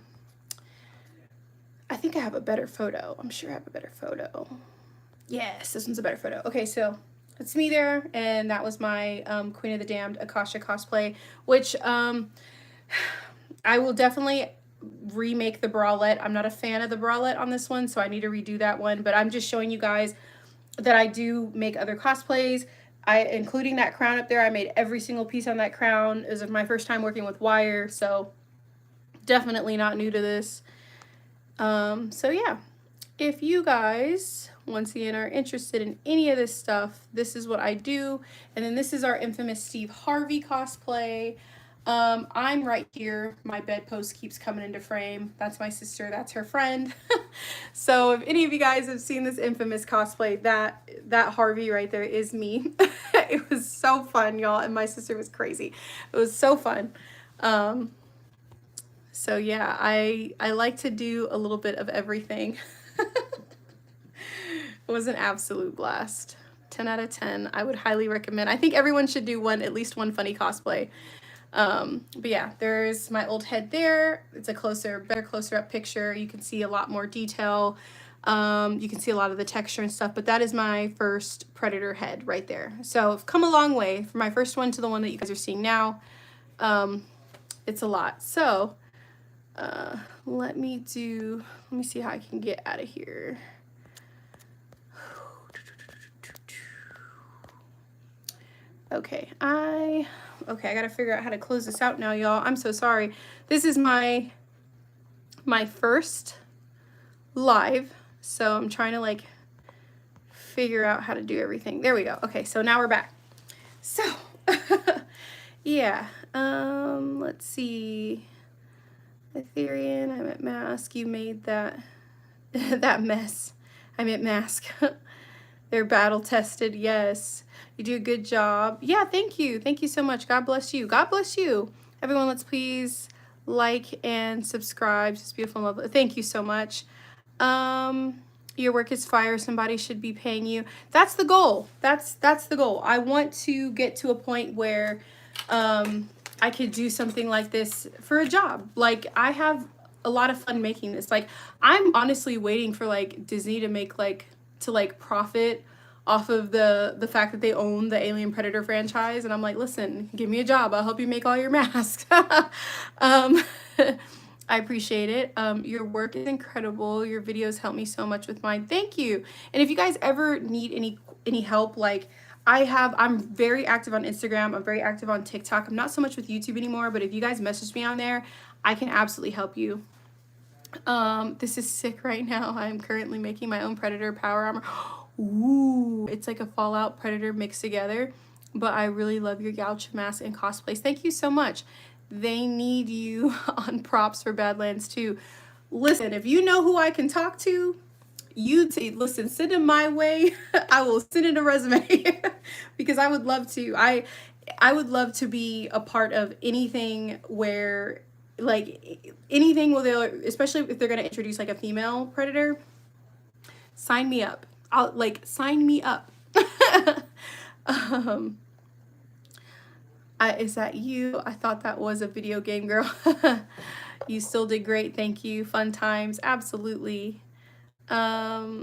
I think I have a better photo. I'm sure I have a better photo. Yes, this one's a better photo. Okay, so it's me there, and that was my Queen of the Damned Akasha cosplay, which I will definitely remake the bralette. I'm not a fan of the bralette on this one, so I need to redo that one, but I'm just showing you guys that I do make other cosplays. Including that crown up there, I made every single piece on that crown. It was my first time working with wire, so definitely not new to this. So yeah, if you guys once again are interested in any of this stuff, this is what I do. And then this is our infamous Steve Harvey cosplay. I'm right here. My bedpost keeps coming into frame. That's my sister. That's her friend. So if any of you guys have seen this infamous cosplay, that Harvey right there is me. It was so fun, y'all, and my sister was crazy. It was so fun. So yeah, I like to do a little bit of everything. It was an absolute blast. 10 out of 10. I would highly recommend. I think everyone should do at least one funny cosplay. But yeah, there's my old head there. It's a better closer up picture. You can see a lot more detail. You can see a lot of the texture and stuff, but that is my first Predator head right there. So I've come a long way from my first one to the one that you guys are seeing now. It's a lot. So, let me see how I can get out of here. Okay, I gotta figure out how to close this out now, y'all. I'm so sorry. This is my first live, so I'm trying to like figure out how to do everything. There we go. Okay, so now we're back. So, yeah, let's see. Ethereum, I'm at Mask. You made that that mess. I'm at Mask. They're battle tested. Yes. You do a good job. Yeah, thank you. Thank you so much. God bless you. God bless you. Everyone, let's please like and subscribe. It's beautiful and lovely. Thank you so much. Your work is fire. Somebody should be paying you. That's the goal. That's the goal. I want to get to a point where I could do something like this for a job. Like, I have a lot of fun making this. Like, I'm honestly waiting for like Disney to make to profit off of the fact that they own the Alien Predator franchise, and I'm like, listen, give me a job, I'll help you make all your masks. I appreciate it. Your work is incredible. Your videos help me so much with mine. Thank you. And if you guys ever need any help, like I'm very active on Instagram, I'm very active on TikTok. I'm not so much with YouTube anymore, but if you guys message me on there, I can absolutely help you. This is sick right now. I'm currently making my own Predator power armor. Ooh, it's like a Fallout Predator mixed together, but I really love your Gaucho mask and cosplays. Thank you so much. They need you on props for Badlands too. Listen, if you know who I can talk to, listen, send them my way. I will send in a resume because I would love to. I would love to be a part of anything where anything where especially if they're going to introduce like a female Predator, sign me up. Sign me up. Is that you? I thought that was a video game girl. You still did great. Thank you. Fun times. Absolutely. Yeah.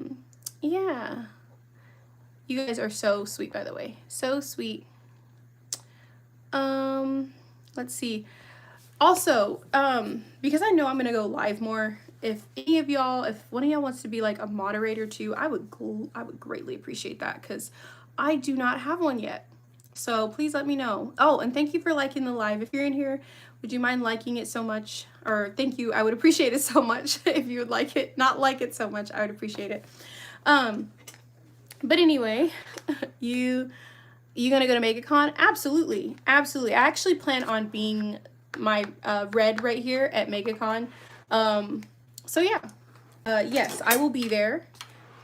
You guys are so sweet, by the way. So sweet. Let's see. Also, because I know I'm going to go live more, if one of y'all wants to be like a moderator too, I would greatly appreciate that, because I do not have one yet. So please let me know. Oh, and thank you for liking the live. If you're in here, would you mind liking it so much? Or thank you. I would appreciate it so much if you would not like it so much. I would appreciate it. But anyway, you gonna go to MegaCon? Absolutely. Absolutely. I actually plan on being my red right here at MegaCon. So yeah, yes, I will be there.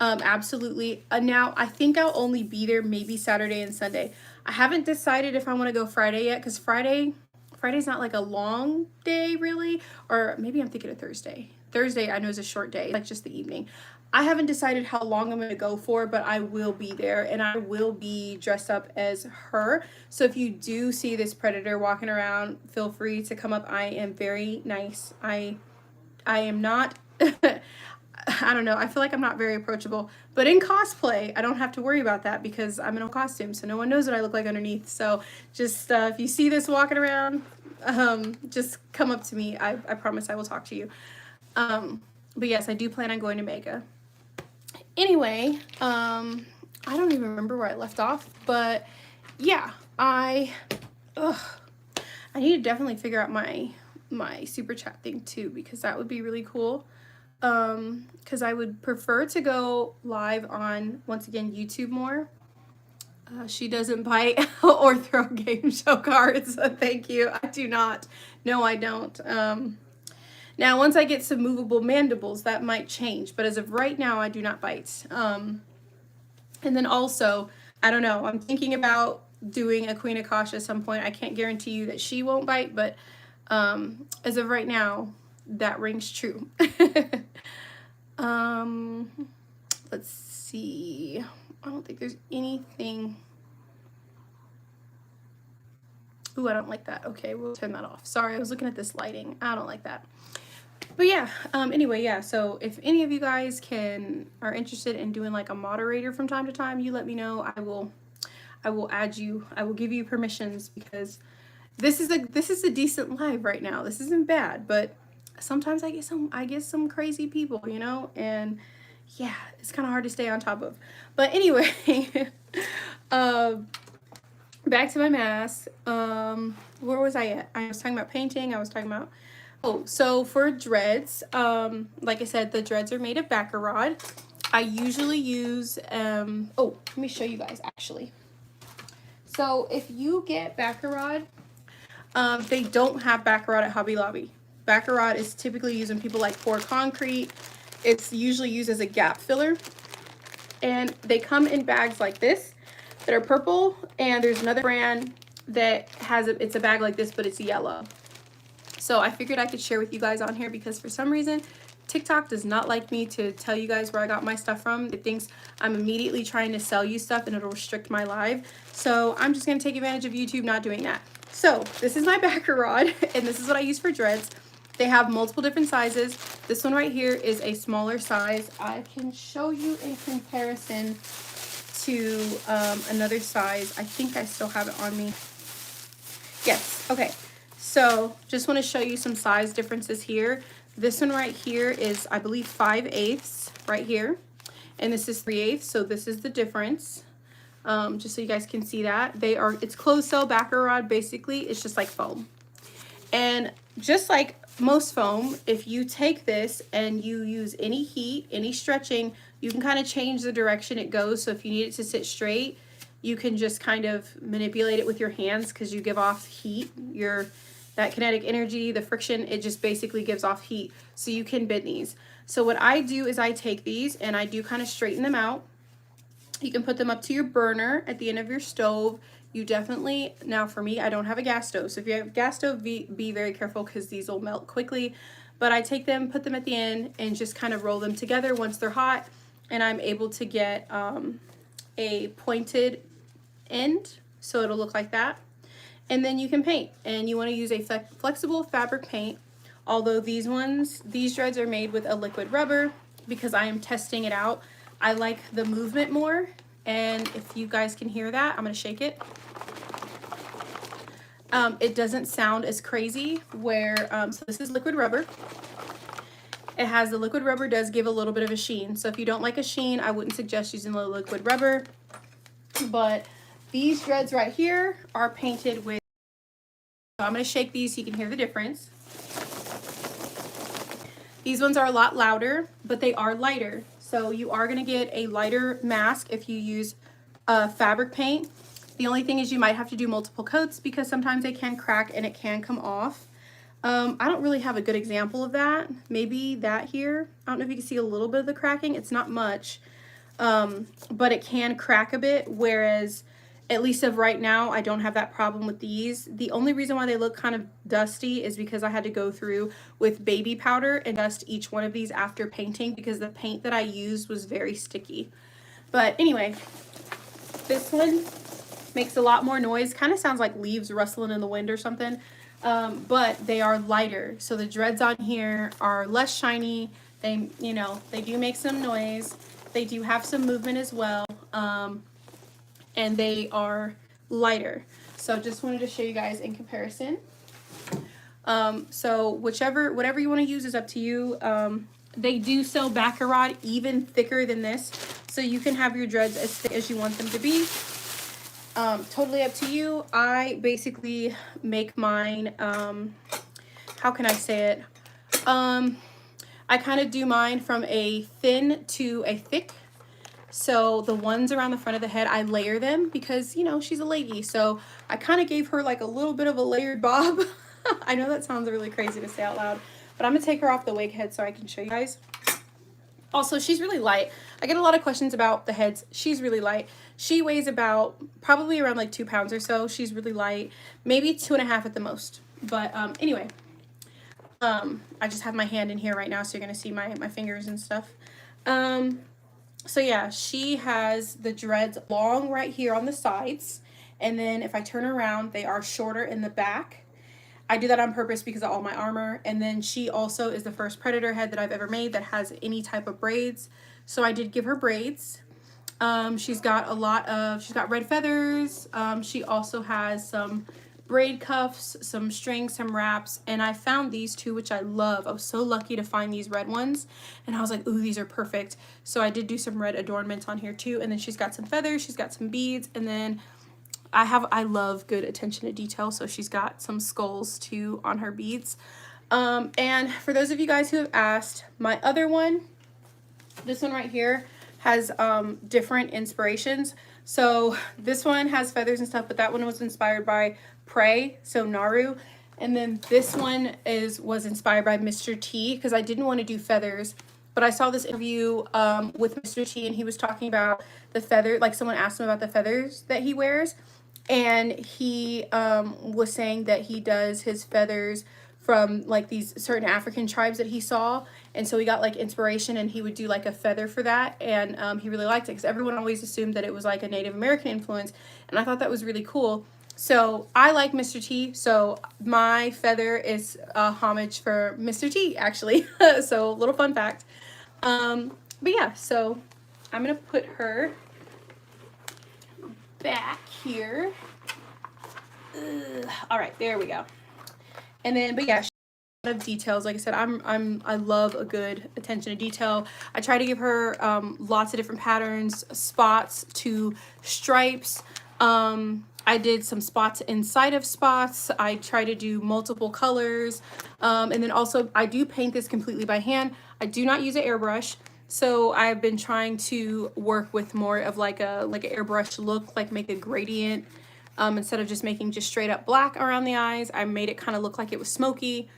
Absolutely. Now I think I'll only be there maybe Saturday and Sunday. I haven't decided if I want to go Friday yet, because Friday's not like a long day really, or maybe I'm thinking of Thursday. Thursday I know is a short day, like just the evening. I haven't decided how long I'm going to go for, but I will be there and I will be dressed up as her. So if you do see this predator walking around, feel free to come up. I am very nice. I am not I don't know. I feel like I'm not very approachable. But in cosplay, I don't have to worry about that because I'm in a costume, so no one knows what I look like underneath. So just if you see this walking around, just come up to me. I promise I will talk to you. But yes, I do plan on going to Mega. Anyway, I don't even remember where I left off, but yeah, I need to definitely figure out my super chat thing too, because that would be really cool. Because I would prefer to go live on, once again, YouTube more. She doesn't bite or throw game show cards. Thank you. I do not. No, I don't. Now, once I get some movable mandibles, that might change. But as of right now, I do not bite. And then also, I don't know. I'm thinking about doing a Queen Akasha at some point. I can't guarantee you that she won't bite, but as of right now, that rings true. Let's see. I don't think there's anything. Ooh, I don't like that. Okay, we'll turn that off. Sorry, I was looking at this lighting. I don't like that. But yeah, anyway, yeah, so if any of you guys are interested in doing like a moderator from time to time, you let me know. I will add you. I will give you permissions, because this is a decent live right now. This isn't bad, but sometimes I get some crazy people, you know, and yeah, it's kind of hard to stay on top of. But anyway, back to my mask. Where was I at? I was talking about painting. I was talking about, so for dreads, like I said, the dreads are made of Baccarat. I usually use, let me show you guys actually. So if you get Baccarat, they don't have Baccarat at Hobby Lobby. Baccarat is typically used when people like pour concrete. It's usually used as a gap filler. And they come in bags like this that are purple. And there's another brand that has it's a bag like this, but it's yellow. So I figured I could share with you guys on here, because for some reason, TikTok does not like me to tell you guys where I got my stuff from. It thinks I'm immediately trying to sell you stuff and it'll restrict my live. So I'm just going to take advantage of YouTube not doing that. So this is my Baccarat, and this is what I use for dreads. They have multiple different sizes. This one right here is a smaller size. I can show you in comparison to another size. I think I still have it on me. Yes, okay. So just want to show you some size differences here. This one right here is, I believe, 5/8 right here. And this is 3/8, so this is the difference. Just so you guys can see that. It's closed cell Baccarat, basically. It's just like foam. And just like most foam, if you take this and you use any heat, any stretching, you can kind of change the direction it goes. So if you need it to sit straight, you can just kind of manipulate it with your hands, because you give off heat. That kinetic energy, the friction, it just basically gives off heat. So you can bend these. So what I do is I take these and I do kind of straighten them out. You can put them up to your burner at the end of your stove. You definitely, now for me, I don't have a gas stove. So if you have a gas stove, be very careful, because these will melt quickly. But I take them, put them at the end, and just kind of roll them together once they're hot. And I'm able to get a pointed end, so it'll look like that. And then you can paint, and you want to use a flexible fabric paint. Although these dreads are made with a liquid rubber, because I am testing it out. I like the movement more, and if you guys can hear that, I'm going to shake it. It doesn't sound as crazy so this is liquid rubber. The liquid rubber does give a little bit of a sheen. So if you don't like a sheen, I wouldn't suggest using the liquid rubber. But these dreads right here are painted with, so I'm going to shake these so you can hear the difference. These ones are a lot louder, but they are lighter. So you are going to get a lighter mask if you use fabric paint. The only thing is you might have to do multiple coats, because sometimes they can crack and it can come off. I don't really have a good example of that. Maybe that here. I don't know if you can see a little bit of the cracking. It's not much. but it can crack a bit, whereas at least of right now, I don't have that problem with these. The only reason why they look kind of dusty is because I had to go through with baby powder and dust each one of these after painting because the paint that I used was very sticky. But anyway, this one makes a lot more noise. Kind of sounds like leaves rustling in the wind or something. But they are lighter. So the dreads on here are less shiny. They, you know, they do make some noise. They do have some movement as well. And they are lighter. So just wanted to show you guys in comparison. So whatever you want to use is up to you. They do sell Baccarat even thicker than this, so you can have your dreads as thick as you want them to be. Totally up to you. I basically make mine, how can I say it? I kind of do mine from a thin to a thick. So the ones around the front of the head, I layer them because, you know, she's a lady. So I kind of gave her like a little bit of a layered bob. I know that sounds really crazy to say out loud, but I'm going to take her off the wig head so I can show you guys. Also, she's really light. I get a lot of questions about the heads. She's really light. She weighs about, probably around like 2 pounds or so. She's really light, maybe 2.5 at the most. But anyway, I just have my hand in here right now, so you're going to see my fingers and stuff. So yeah, she has the dreads long right here on the sides, and then if I turn around, they are shorter in the back. I do that on purpose because of all my armor. And then she also is the first Predator head that I've ever made that has any type of braids. So I did give her braids. She's got red feathers. She also has some braid cuffs, some strings, some wraps, and I found these two, which I love. I was so lucky to find these red ones, and I was like, ooh, these are perfect. So I did do some red adornments on here too, and then she's got some feathers, she's got some beads, and then I love good attention to detail, so she's got some skulls too on her beads. And for those of you guys who have asked, my other one, this one right here, has different inspirations. So this one has feathers and stuff, but that one was inspired by Prey, so Naru. And then this one was inspired by Mr. T, because I didn't want to do feathers, but I saw this interview with Mr. T, and he was talking about the feather, like someone asked him about the feathers that he wears, and he was saying that he does his feathers from like these certain African tribes that he saw, and so he got like inspiration, and he would do like a feather for that, and he really liked it because everyone always assumed that it was like a Native American influence, and I thought that was really cool. So I like Mr. T, so my feather is a homage for Mr. T, actually. So little fun fact. But yeah, so I'm gonna put her back here. All right, there we go. And then, but yeah, a lot of details. Like I said, I love a good attention to detail. I try to give her lots of different patterns, spots to stripes. I did some spots inside of spots. I try to do multiple colors. And then also I do paint this completely by hand. I do not use an airbrush. So I've been trying to work with more of like an airbrush look, like make a gradient. Instead of just making just straight up black around the eyes, I made it kind of look like it was smoky.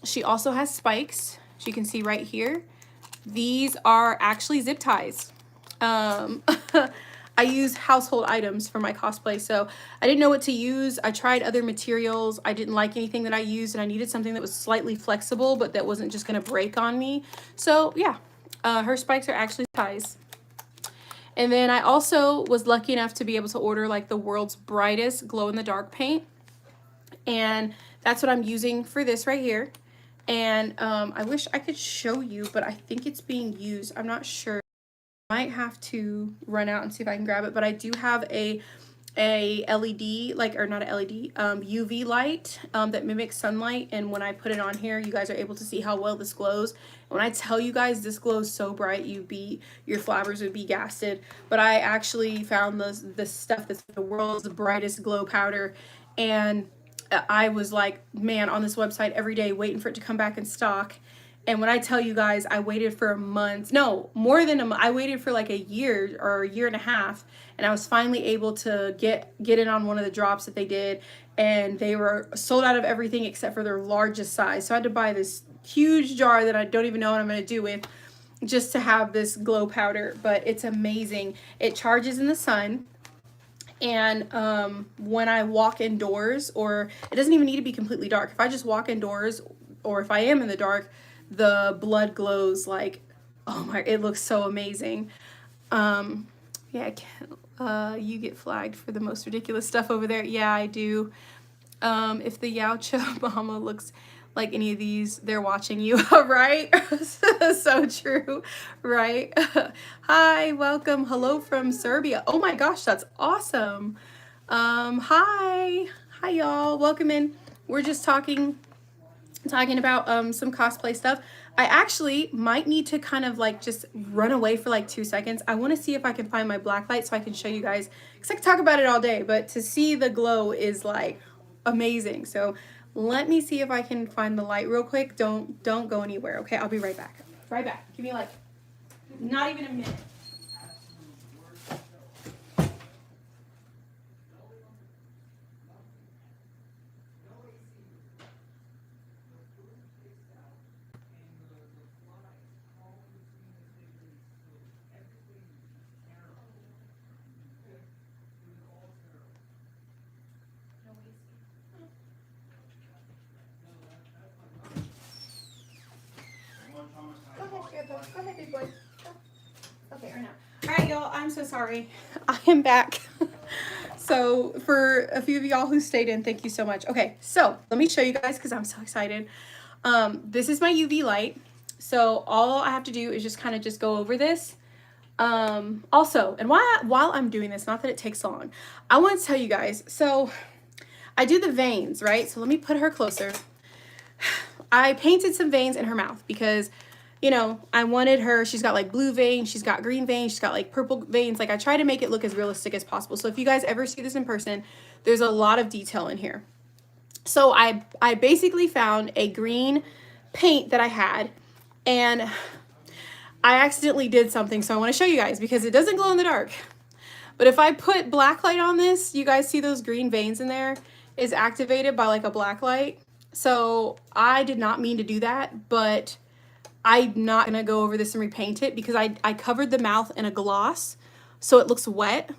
She also has spikes. As you can see right here. These are actually zip ties. I use household items for my cosplay, so I didn't know what to use. I tried other materials. I didn't like anything that I used, and I needed something that was slightly flexible, but that wasn't just going to break on me. So yeah, her spikes are actually ties. And then I also was lucky enough to be able to order like the world's brightest glow-in-the-dark paint. And that's what I'm using for this right here. And I wish I could show you, but I think it's being used. I'm not sure. I might have to run out and see if I can grab it, but I do have a LED, like, or not a LED, UV light that mimics sunlight, and when I put it on here, you guys are able to see how well this glows. And when I tell you guys this glows so bright, your flabbers would be gasted. But I actually found this stuff that's the world's brightest glow powder, and I was like, man, on this website every day waiting for it to come back in stock. And when I tell you guys, I waited for months, no, more than a month. I waited for like a year or a year and a half, and I was finally able to get in on one of the drops that they did, and they were sold out of everything except for their largest size. So I had to buy this huge jar that I don't even know what I'm going to do with. just to have this glow powder, but it's amazing. It charges in the sun. And when I walk indoors, or it doesn't even need to be completely dark. If I just walk indoors, or if I am in the dark, the blood glows like, oh my, it looks so amazing. Yeah, you get flagged for the most ridiculous stuff over there. Yeah, I do. If the Yaocha mama looks like any of these, they're watching you, right? So true, right? Hi, welcome. Hello from Serbia. Oh my gosh, that's awesome. Hi y'all, welcome in. We're just talking about some cosplay stuff. I actually might need to kind of like just run away for like 2 seconds. I want to see if I can find my black light so I can show you guys, because I can talk about it all day, but to see the glow is like amazing. So let me see if I can find the light real quick. Don't go anywhere. Okay, I'll be right back. Right back. Give me like not even a minute. Go ahead, big boy. Okay, right now. All right, y'all, I'm so sorry. I am back. So for a few of y'all who stayed in, thank you so much. Okay, so let me show you guys because I'm so excited. This is my UV light. So all I have to do is just kind of just go over this. Also, and while I'm doing this, not that it takes long, I want to tell you guys, so I do the veins, right? So let me put her closer. I painted some veins in her mouth because, you know, I wanted her, she's got like blue veins, she's got green veins, she's got like purple veins. Like I try to make it look as realistic as possible. So if you guys ever see this in person, there's a lot of detail in here. So I basically found a green paint that I had, and I accidentally did something. So I want to show you guys because it doesn't glow in the dark. But if I put black light on this, you guys see those green veins in there is activated by like a black light. So I did not mean to do that, but I'm not gonna go over this and repaint it because I covered the mouth in a gloss so it looks wet,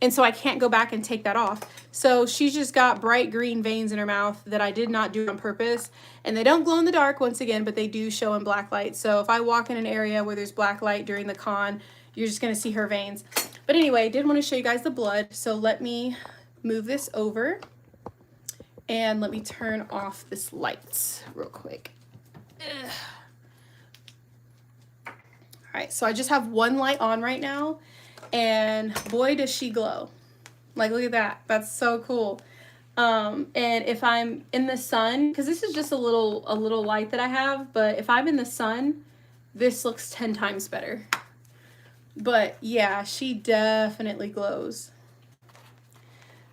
and so I can't go back and take that off. So she's just got bright green veins in her mouth that I did not do on purpose, and they don't glow in the dark once again, but they do show in black light. So if I walk in an area where there's black light during the con, you're just gonna see her veins. But anyway, I did want to show you guys the blood, so let me move this over and let me turn off this light real quick. Ugh. All right, so I just have one light on right now, and boy does she glow. Like, look at that. That's so cool. And if I'm in the sun, because this is just a little light that I have, but if I'm in the sun, this looks 10 times better. But yeah, she definitely glows.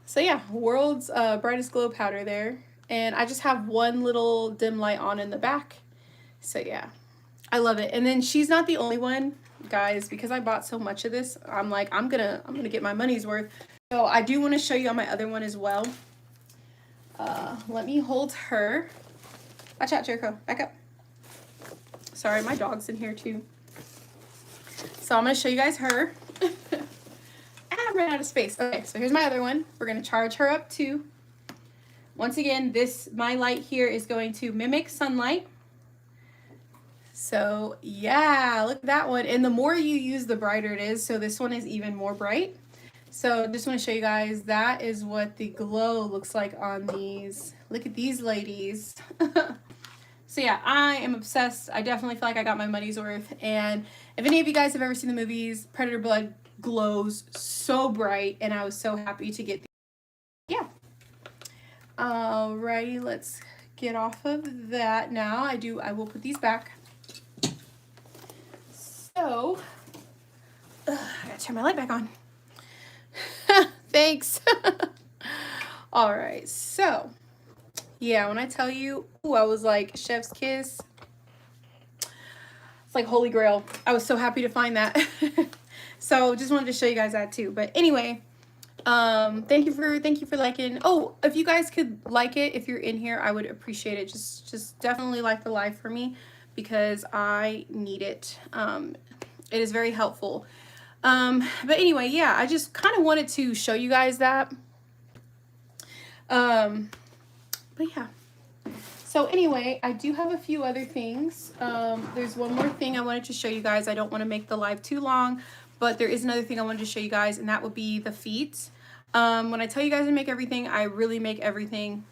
So yeah, world's brightest glow powder there. And I just have one little dim light on in the back. So yeah, I love it. And then she's not the only one, guys, because I bought so much of this. I'm like, I'm gonna get my money's worth. So I do want to show you on my other one as well. Let me hold her. Watch out, Jericho. Back up. Sorry, my dog's in here too. So I'm gonna show you guys her. I ran out of space. Okay, so here's my other one. We're gonna charge her up too. Once again, my light here is going to mimic sunlight. So yeah, look at that one. And the more you use, the brighter it is. So this one is even more bright. So just want to show you guys, that is what the glow looks like on these. Look at these ladies. So yeah, I am obsessed. I definitely feel like I got my money's worth. And if any of you guys have ever seen the movies, Predator blood glows so bright, and I was so happy to get these. Yeah. Alrighty, let's get off of that now. I will put these back. So, I gotta turn my light back on. Thanks. All right, so yeah, when I tell you, ooh, I was like chef's kiss. It's like holy grail. I was so happy to find that. So just wanted to show you guys that too. But anyway, thank you for liking. Oh, if you guys could like it, if you're in here, I would appreciate it. Just definitely like the live for me, because I need it. It is very helpful. But anyway, yeah, I just kind of wanted to show you guys that. But yeah. So anyway, I do have a few other things. There's one more thing I wanted to show you guys. I don't want to make the live too long, but there is another thing I wanted to show you guys, and that would be the feet. When I tell you guys to make everything, I really make everything.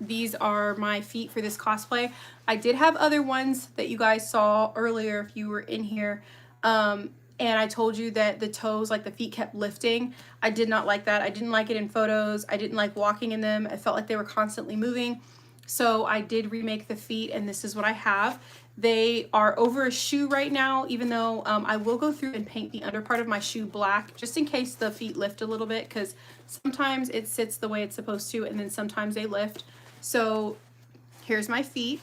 These are my feet for this cosplay. I did have other ones that you guys saw earlier if you were in here. And I told you that the toes, like the feet, kept lifting. I did not like that. I didn't like it in photos. I didn't like walking in them. I felt like they were constantly moving. So I did remake the feet, and this is what I have. They are over a shoe right now, even though I will go through and paint the under part of my shoe black, just in case the feet lift a little bit, because sometimes it sits the way it's supposed to, and then sometimes they lift. So here's my feet.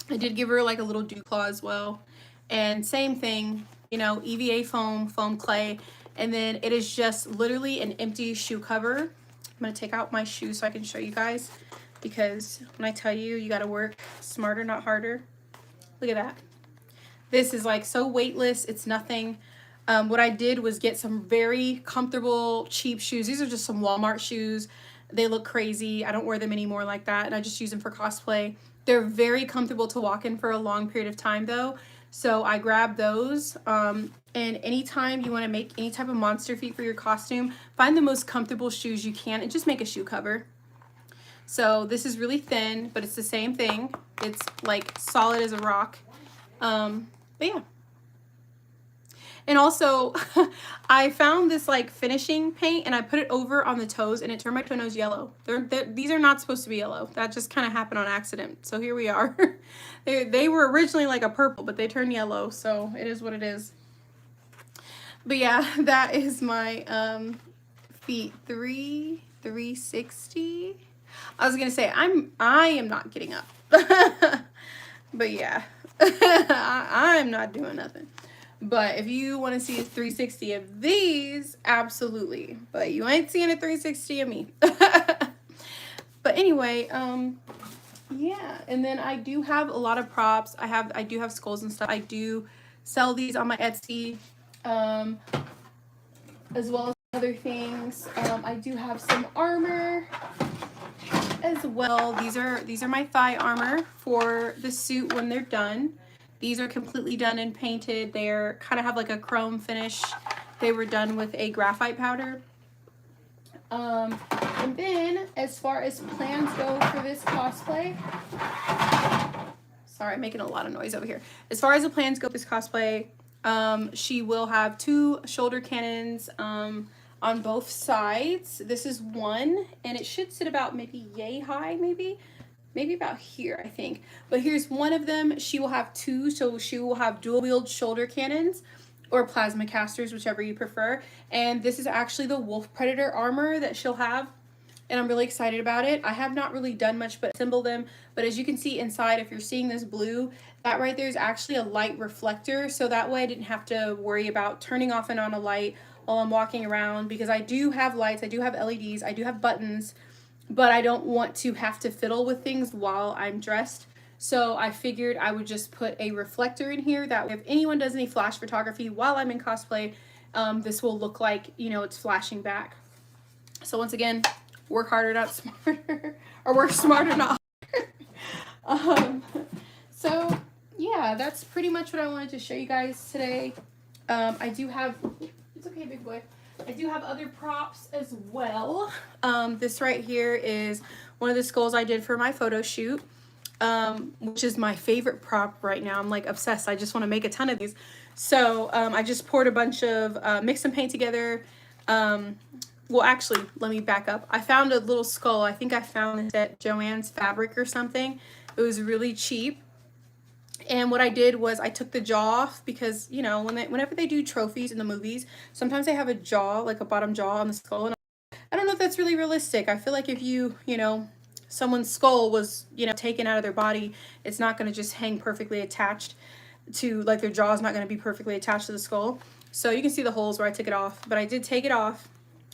I did give her like a little dew claw as well. And same thing, you know, EVA foam, foam clay, and then it is just literally an empty shoe cover. I'm going to take out my shoe so I can show you guys, because when I tell you, you got to work smarter, not harder. Look at that. This is like so weightless. It's nothing. What I did was get some very comfortable, cheap shoes. These are just some Walmart shoes. They look crazy. I don't wear them anymore like that, and I just use them for cosplay. They're very comfortable to walk in for a long period of time though. So I grabbed those. And anytime you want to make any type of monster feet for your costume, find the most comfortable shoes you can and just make a shoe cover. So this is really thin, but it's the same thing. It's like solid as a rock. But yeah. And also, I found this like finishing paint, and I put it over on the toes, and it turned my toenails yellow. These are not supposed to be yellow. That just kind of happened on accident. So here we are. They were originally like a purple, but they turned yellow. So it is what it is. But yeah, that is my feet 360. I was gonna say I am not getting up. But yeah, I'm not doing nothing. But if you want to see a 360 of these, absolutely. But you ain't seeing a 360 of me. But anyway, yeah. And then I do have a lot of props. I do have skulls and stuff. I do sell these on my Etsy, as well as other things. I do have some armor as well. These are my thigh armor for the suit when they're done. These are completely done and painted. They're kind of have like a chrome finish. They were done with a graphite powder. And then as far as plans go for this cosplay, sorry, I'm making a lot of noise over here. As far as the plans go for this cosplay, she will have 2 shoulder cannons on both sides. This is one, and it should sit about maybe yay high, maybe about here, I think. But here's one of them. She will have 2, so she will have dual wield shoulder cannons or plasma casters, whichever you prefer. And this is actually the wolf predator armor that she'll have, and I'm really excited about it. I have not really done much but assemble them, but as you can see inside, if you're seeing this blue, that right there is actually a light reflector, so that way I didn't have to worry about turning off and on a light while I'm walking around, because I do have lights, I do have LEDs, I do have buttons, but I don't want to have to fiddle with things while I'm dressed. So I figured I would just put a reflector in here. That way if anyone does any flash photography while I'm in cosplay, this will look like, you know, it's flashing back. So once again, work harder, not smarter. Or work smarter, not harder. So yeah, that's pretty much what I wanted to show you guys today. I do have, it's okay, big boy. I do have other props as well. This right here is one of the skulls I did for my photo shoot, which is my favorite prop right now. I'm like obsessed. I just want to make a ton of these. So I just poured a bunch of mix and paint together. Well, actually, let me back up. I found a little skull. I think I found it at Joann's Fabric or something. It was really cheap. And what I did was I took the jaw off, because, you know, whenever they do trophies in the movies, sometimes they have a jaw, like a bottom jaw on the skull. And I don't know if that's really realistic. I feel like if you know, someone's skull was, you know, taken out of their body, it's not going to just hang perfectly attached to, like, their jaw is not going to be perfectly attached to the skull. So you can see the holes where I took it off, but I did take it off.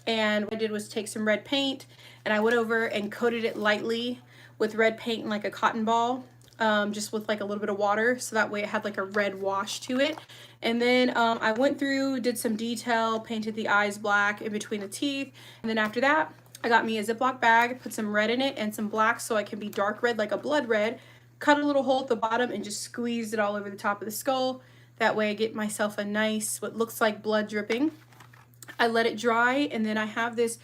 And what I did was take some red paint, and I went over and coated it lightly with red paint in like a cotton ball. just with like a little bit of water, so that way it had like a red wash to it. And then I went through, did some detail, painted the eyes black in between the teeth, and then after that I got me a Ziploc bag, put some red in it and some black so I can be dark red, like a blood red, cut a little hole at the bottom and just squeezed it all over the top of the skull. That way I get myself a nice, what looks like blood dripping. I let it dry, and then I have this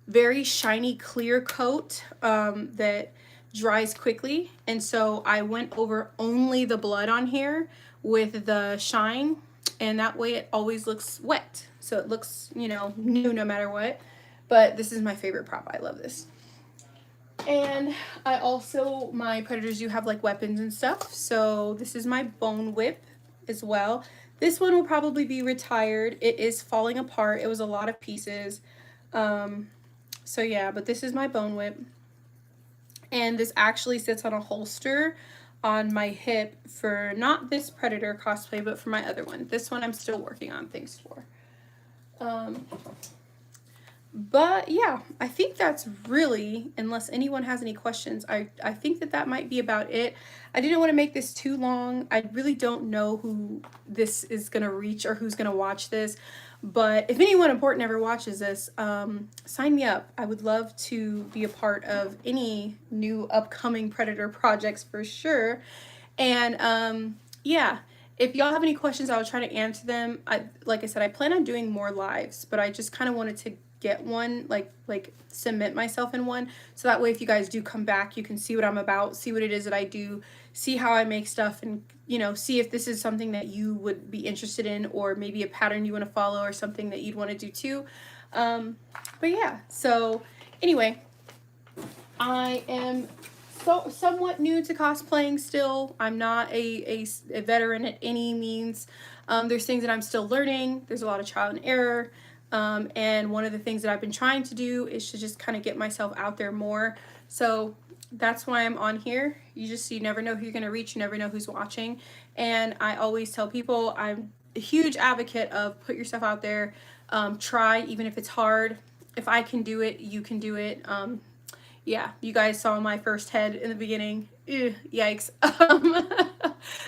very shiny clear coat that dries quickly, and so I went over only the blood on here with the shine, and that way it always looks wet, so it looks, you know, new no matter what. But this is my favorite prop. I love this. And I also, my predators do have like weapons and stuff, so this is my bone whip as well. This one will probably be retired. It is falling apart. It was a lot of pieces. So yeah, but this is my bone whip. And this actually sits on a holster on my hip for not this Predator cosplay, but for my other one. This one I'm still working on things for. But yeah, I think that's really, unless anyone has any questions, I think that might be about it. I didn't want to make this too long. I really don't know who this is going to reach or who's going to watch this. But if anyone important ever watches this, sign me up. I would love to be a part of any new upcoming Predator projects for sure. And yeah, if y'all have any questions, I will try to answer them. Like I said, I plan on doing more lives, but I just kind of wanted to get one, like submit myself in one, so that way if you guys do come back, you can see what I'm about, see what it is that I do, see how I make stuff, and you know, see if this is something that you would be interested in, or maybe a pattern you want to follow, or something that you'd want to do too. But yeah, so anyway, I am somewhat new to cosplaying still. I'm not a veteran at any means. There's things that I'm still learning. There's a lot of trial and error. And one of the things that I've been trying to do is to just kind of get myself out there more. So that's why I'm on here. You never know who you're going to reach. You never know who's watching. And I always tell people I'm a huge advocate of put yourself out there. Try, even if it's hard. If I can do it, you can do it. Yeah, you guys saw my first head in the beginning. Ew, yikes.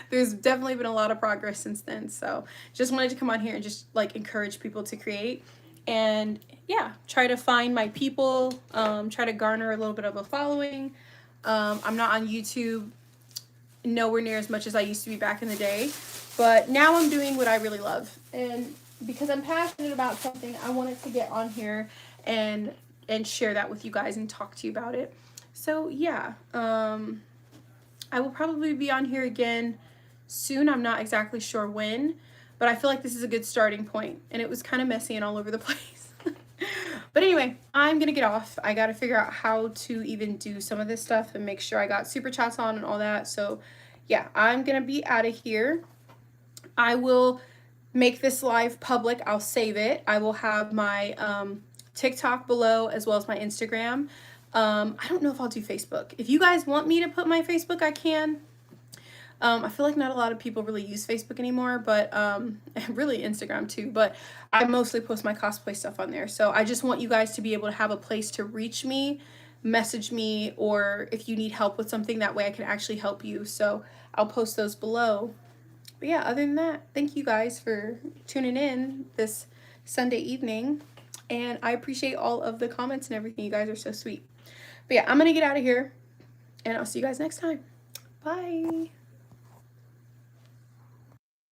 There's definitely been a lot of progress since then. So just wanted to come on here and just like encourage people to create, and yeah, try to find my people, try to garner a little bit of a following. I'm not on YouTube nowhere near as much as I used to be back in the day, but now I'm doing what I really love, and because I'm passionate about something, I wanted to get on here and share that with you guys and talk to you about it. So yeah, I will probably be on here again soon. I'm not exactly sure when, but I feel like this is a good starting point, and it was kind of messy and all over the place. But anyway, I'm gonna get off. I gotta figure out how to even do some of this stuff and make sure I got super chats on and all that. So yeah, I'm gonna be out of here. I will make this live public. I'll save it. I will have my TikTok below, as well as my Instagram. I don't know if I'll do Facebook. If you guys want me to put my Facebook, I can. I feel like not a lot of people really use Facebook anymore, but really Instagram too, but I mostly post my cosplay stuff on there. So I just want you guys to be able to have a place to reach me, message me, or if you need help with something, that way I can actually help you. So I'll post those below. But yeah, other than that, thank you guys for tuning in this Sunday evening. And I appreciate all of the comments and everything. You guys are so sweet. But yeah, I'm going to get out of here, and I'll see you guys next time. Bye.